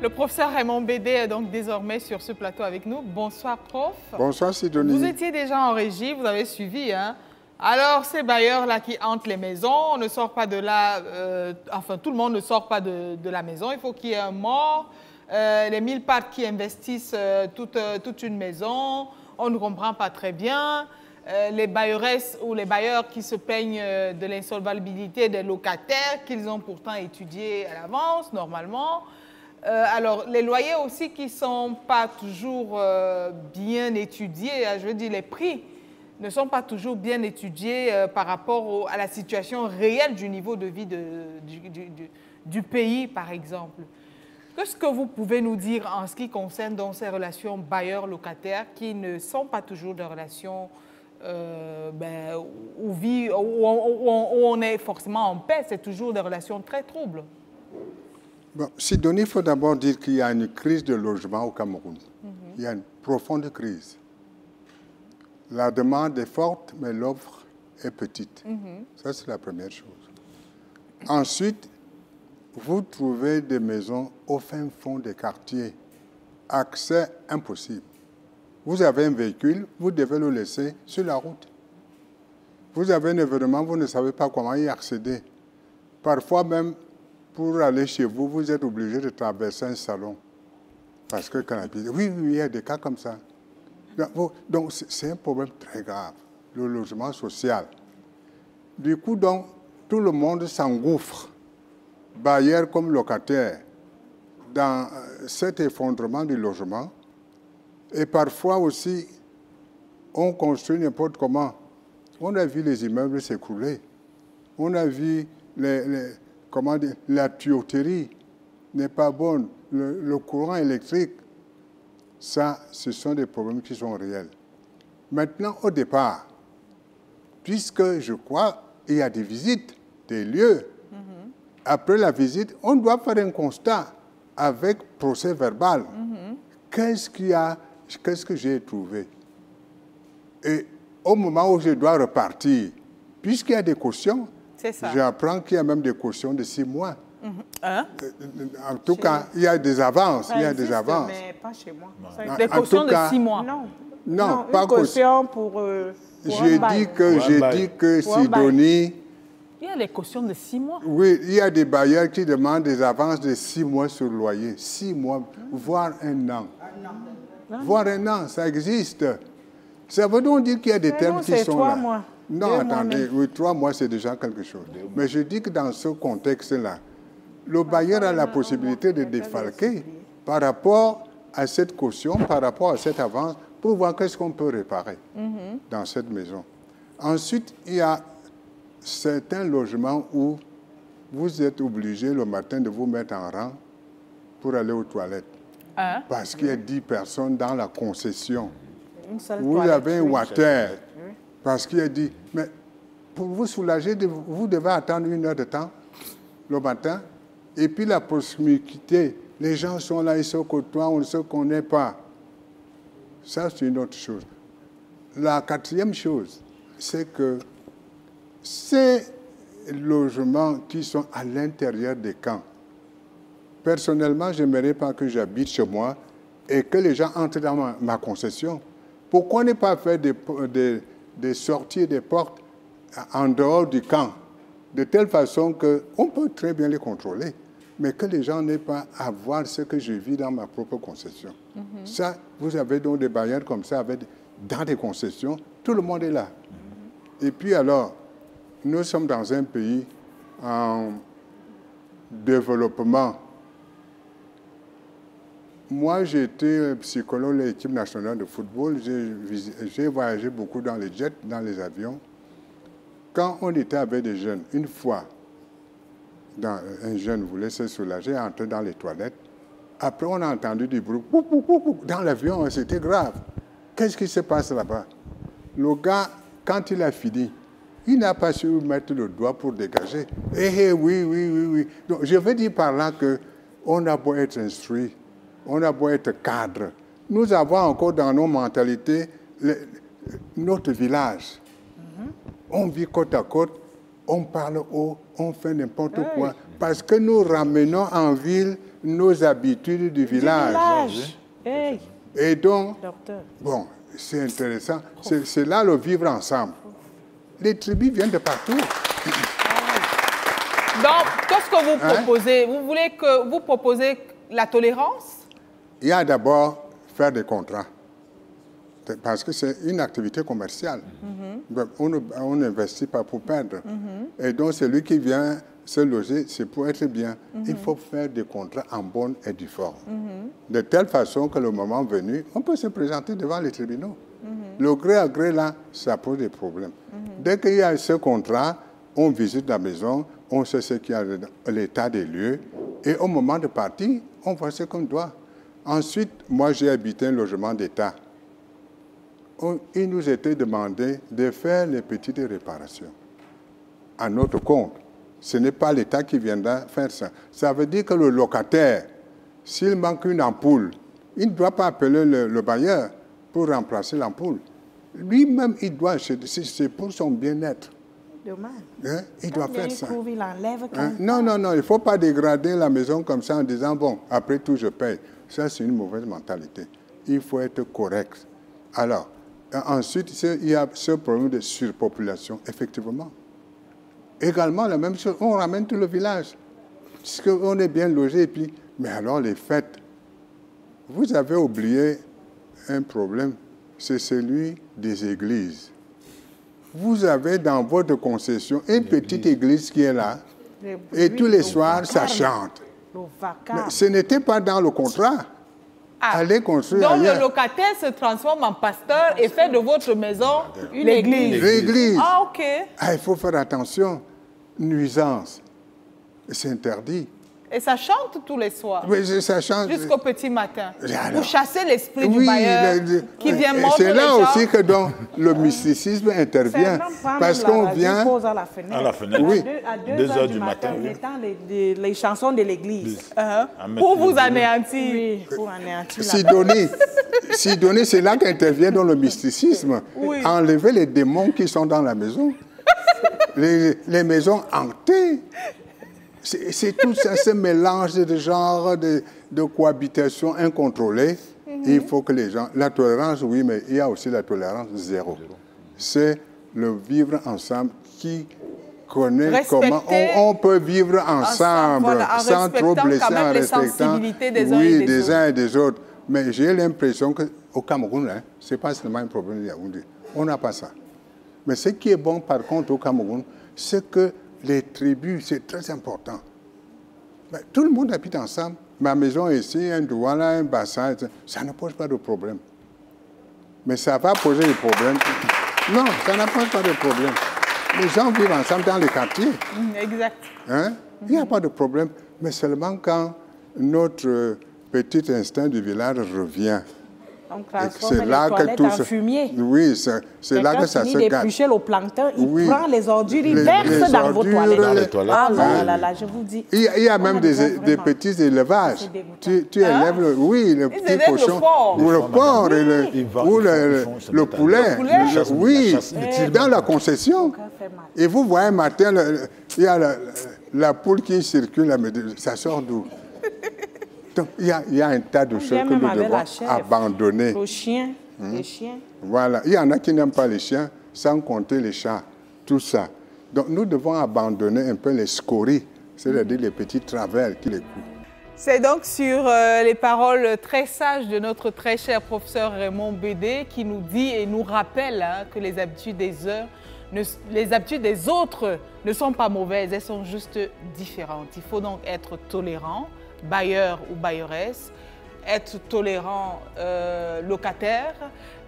Le professeur Raymond Bédé est donc désormais sur ce plateau avec nous. Bonsoir, prof. Bonsoir, Sidonie. Vous étiez déjà en régie, vous avez suivi, hein? Alors, ces bailleurs-là qui hantent les maisons, on ne sort pas de là, enfin, tout le monde ne sort pas de la maison. Il faut qu'il y ait un mort. Les mille pattes qui investissent toute une maison, on ne comprend pas très bien. Les bailleresses ou les bailleurs qui se plaignent de l'insolvabilité des locataires qu'ils ont pourtant étudiés à l'avance, normalement. Alors, les loyers aussi qui ne sont pas toujours bien étudiés, je veux dire, les prix ne sont pas toujours bien étudiés par rapport à la situation réelle du niveau de vie du pays, par exemple. Qu'est-ce que vous pouvez nous dire en ce qui concerne donc ces relations bailleurs-locataires qui ne sont pas toujours des relations où on est forcément en paix, c'est toujours des relations très troubles? Bon, Sidonie, il faut d'abord dire qu'il y a une crise de logement au Cameroun. Il y a une profonde crise. La demande est forte, mais l'offre est petite. Ça, c'est la première chose. Ensuite, vous trouvez des maisons au fin fond des quartiers. Accès impossible. Vous avez un véhicule, vous devez le laisser sur la route. Vous avez un événement, vous ne savez pas comment y accéder. Parfois même, pour aller chez vous, vous êtes obligé de traverser un salon. Parce que quand oui, il y a des cas comme ça. Donc, c'est un problème très grave, le logement social. Du coup, donc, tout le monde s'engouffre, bailleurs comme locataires, dans cet effondrement du logement. Et parfois aussi, on construit n'importe comment. On a vu les immeubles s'écrouler. On a vu la tuyauterie n'est pas bonne, le courant électrique. Ça, ce sont des problèmes qui sont réels. Maintenant, au départ, puisque je crois il y a des visites, des lieux, après la visite, on doit faire un constat avec procès verbal. Qu'est-ce que j'ai trouvé? Et au moment où je dois repartir, puisqu'il y a des cautions, j'apprends qu'il y a même des cautions de 6 mois. En tout cas, il y a des avances. Il y a des avances. Mais pas chez moi. Des cautions de 6 mois. Non, pas caution pour j'ai dit que Sidonie... Il y a les cautions de 6 mois. Oui, il y a des bailleurs qui demandent des avances de 6 mois sur le loyer. 6 mois, voire 1 an. Voire 1 an, ça existe. Ça veut donc dire qu'il y a des termes qui sont 3 là. mois. Non, attendez, oui, 3 mois, c'est déjà quelque chose. Mais je dis que dans ce contexte-là, le bailleur a la possibilité de défalquer par rapport à cette caution, par rapport à cette avance, pour voir qu'est-ce qu'on peut réparer dans cette maison. Ensuite, il y a certains logements où vous êtes obligé le matin de vous mettre en rang pour aller aux toilettes. Parce qu'il y a 10 personnes dans la concession. Vous avez un water. Parce qu'il a dit, mais pour vous soulager, vous devez attendre 1 heure de temps le matin. Et puis la proximité, les gens sont là, ils se côtoient, on ne se connaît pas. Ça, c'est une autre chose. La 4e chose, c'est que ces logements qui sont à l'intérieur des camps, personnellement, je n'aimerais pas que j'habite chez moi et que les gens entrent dans ma concession. Pourquoi ne pas faire des sorties et des portes en dehors du camp, de telle façon qu'on peut très bien les contrôler, mais que les gens n'aient pas à voir ce que je vis dans ma propre concession. Ça, vous avez donc des bailleurs comme ça avec dans des concessions, tout le monde est là. Et puis alors, nous sommes dans un pays en développement. Moi, j'ai été psychologue de l'équipe nationale de football. J'ai voyagé beaucoup dans les jets, dans les avions. Quand on était avec des jeunes, une fois, un jeune voulait se soulager, entrer dans les toilettes. Après, on a entendu du bruit. Dans l'avion, c'était grave. Qu'est-ce qui se passe là-bas? Le gars, quand il a fini, il n'a pas su mettre le doigt pour dégager. Oui. Donc, je veux dire par là qu'on a beau être instruit, on a beau être cadre. Nous avons encore dans nos mentalités notre village. On vit côte à côte, on parle haut, on fait n'importe quoi. Parce que nous ramenons en ville nos habitudes du village. Hey. Et donc, Docteur. Bon, c'est intéressant. C'est là le vivre ensemble. Les tribus viennent de partout. Donc, qu'est-ce que vous proposez? Vous voulez que vous proposez la tolérance? Il y a d'abord faire des contrats. Parce que c'est une activité commerciale. On n'investit pas pour perdre. Et donc, celui qui vient se loger, c'est pour être bien. Il faut faire des contrats en bonne et due forme. De telle façon que le moment venu, on peut se présenter devant les tribunaux. Le gré à gré, là, ça pose des problèmes. Dès qu'il y a ce contrat, on visite la maison, on sait ce qu'il y a dans l'état des lieux, et au moment de partir, on voit ce qu'on doit. Ensuite, moi, j'ai habité un logement d'État. Il nous était demandé de faire les petites réparations à notre compte. Ce n'est pas l'État qui viendra faire ça. Ça veut dire que le locataire, s'il manque une ampoule, il ne doit pas appeler le bailleur pour remplacer l'ampoule. Lui-même, il doit, c'est pour son bien-être. Dommage. Il doit faire ça. Il enlève Non, il ne faut pas dégrader la maison comme ça en disant, bon, après tout, je paye. Ça, c'est une mauvaise mentalité. Il faut être correct. Alors, ensuite, il y a ce problème de surpopulation, effectivement. Également, la même chose, on ramène tout le village. Parce qu'on est bien logé. Et puis, mais alors, les fêtes, vous avez oublié un problème, c'est celui des églises. Vous avez dans votre concession une petite église qui est là, et tous les soirs, ça chante. Mais ce n'était pas dans le contrat. Allez construire donc ailleurs. le locataire se transforme en pasteur et fait de votre maison une église. L'église. Ah, ok. Il faut faire attention. Nuisance. C'est interdit. Et ça chante tous les soirs. Oui, ça chante. Jusqu'au petit matin. Alors, pour chasser l'esprit du bailleur qui vient mordre les gens. C'est là aussi que donc, le mysticisme intervient. Parce qu'on vient... À la fenêtre. Oui. À 2 heures du matin, oui. mettant les chansons de l'église. Pour vous anéantir. Oui, pour anéantir Sidonie, c'est là qu'intervient dans le mysticisme. Oui. Enlever les démons qui sont dans la maison. Les maisons hantées. C'est tout ça, ce mélange de genre de cohabitation incontrôlée. Il faut que les gens... La tolérance, oui, mais il y a aussi la tolérance zéro. C'est le vivre ensemble qui connaît comment on peut vivre ensemble, voilà, sans trop blesser, quand même en les respectant sensibilités des uns et des autres. Mais j'ai l'impression qu'au Cameroun, ce n'est pas seulement un problème de Yaoundé. On n'a pas ça. Mais ce qui est bon, par contre, au Cameroun, c'est que les tribus, c'est très important. Mais tout le monde habite ensemble. Ma maison est ici, un douala, un bassin, ça ne pose pas de problème. Mais ça va poser des problèmes. Non, ça ne pose pas de problème. Les gens vivent ensemble dans les quartiers. Exact. Hein? Il n'y a pas de problème. Mais seulement quand notre petit instinct du village revient. C'est là que tout se... fumier. Oui, c'est là que ça se gâte. D'éplucher le plancton, il prend les ordures, il verse dans vos toilettes. Dans les toilettes. Ah là, je vous dis. Il y a même des petits élevages. Tu élèves le petit cochon, ou le porc, ou le poulet. Oui, dans la concession. Et vous voyez un matin, il y a la poule qui circule, ça sort d'où? Donc, il y a un tas de choses que nous devons abandonner. Le chien, les chiens. Voilà. Il y en a qui n'aiment pas les chiens, sans compter les chats, tout ça. Donc, nous devons abandonner un peu les scories, c'est-à-dire les petits travers qui les coupent. C'est donc sur les paroles très sages de notre très cher professeur Raymond Bédé qui nous dit et nous rappelle que les habitudes des autres ne sont pas mauvaises, elles sont juste différentes. Il faut donc être tolérant, bailleur ou bailleresse, être tolérant locataire,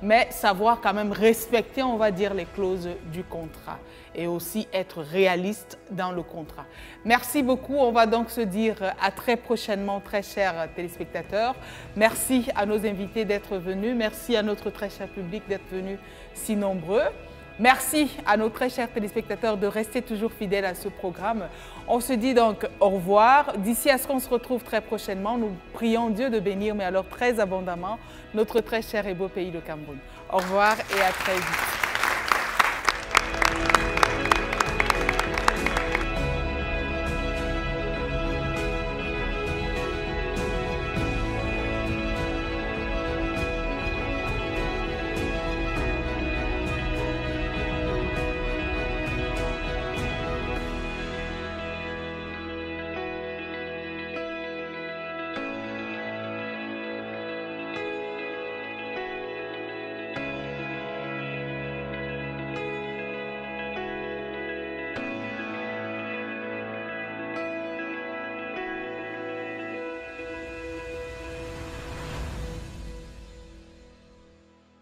mais savoir quand même respecter, on va dire, les clauses du contrat et aussi être réaliste dans le contrat. Merci beaucoup. On va donc se dire à très prochainement, très chers téléspectateurs. Merci à nos invités d'être venus. Merci à notre très cher public d'être venu si nombreux. Merci à nos très chers téléspectateurs de rester toujours fidèles à ce programme. On se dit donc au revoir. D'ici à ce qu'on se retrouve très prochainement, nous prions Dieu de bénir, mais alors très abondamment, notre très cher et beau pays, le Cameroun. Au revoir et à très vite.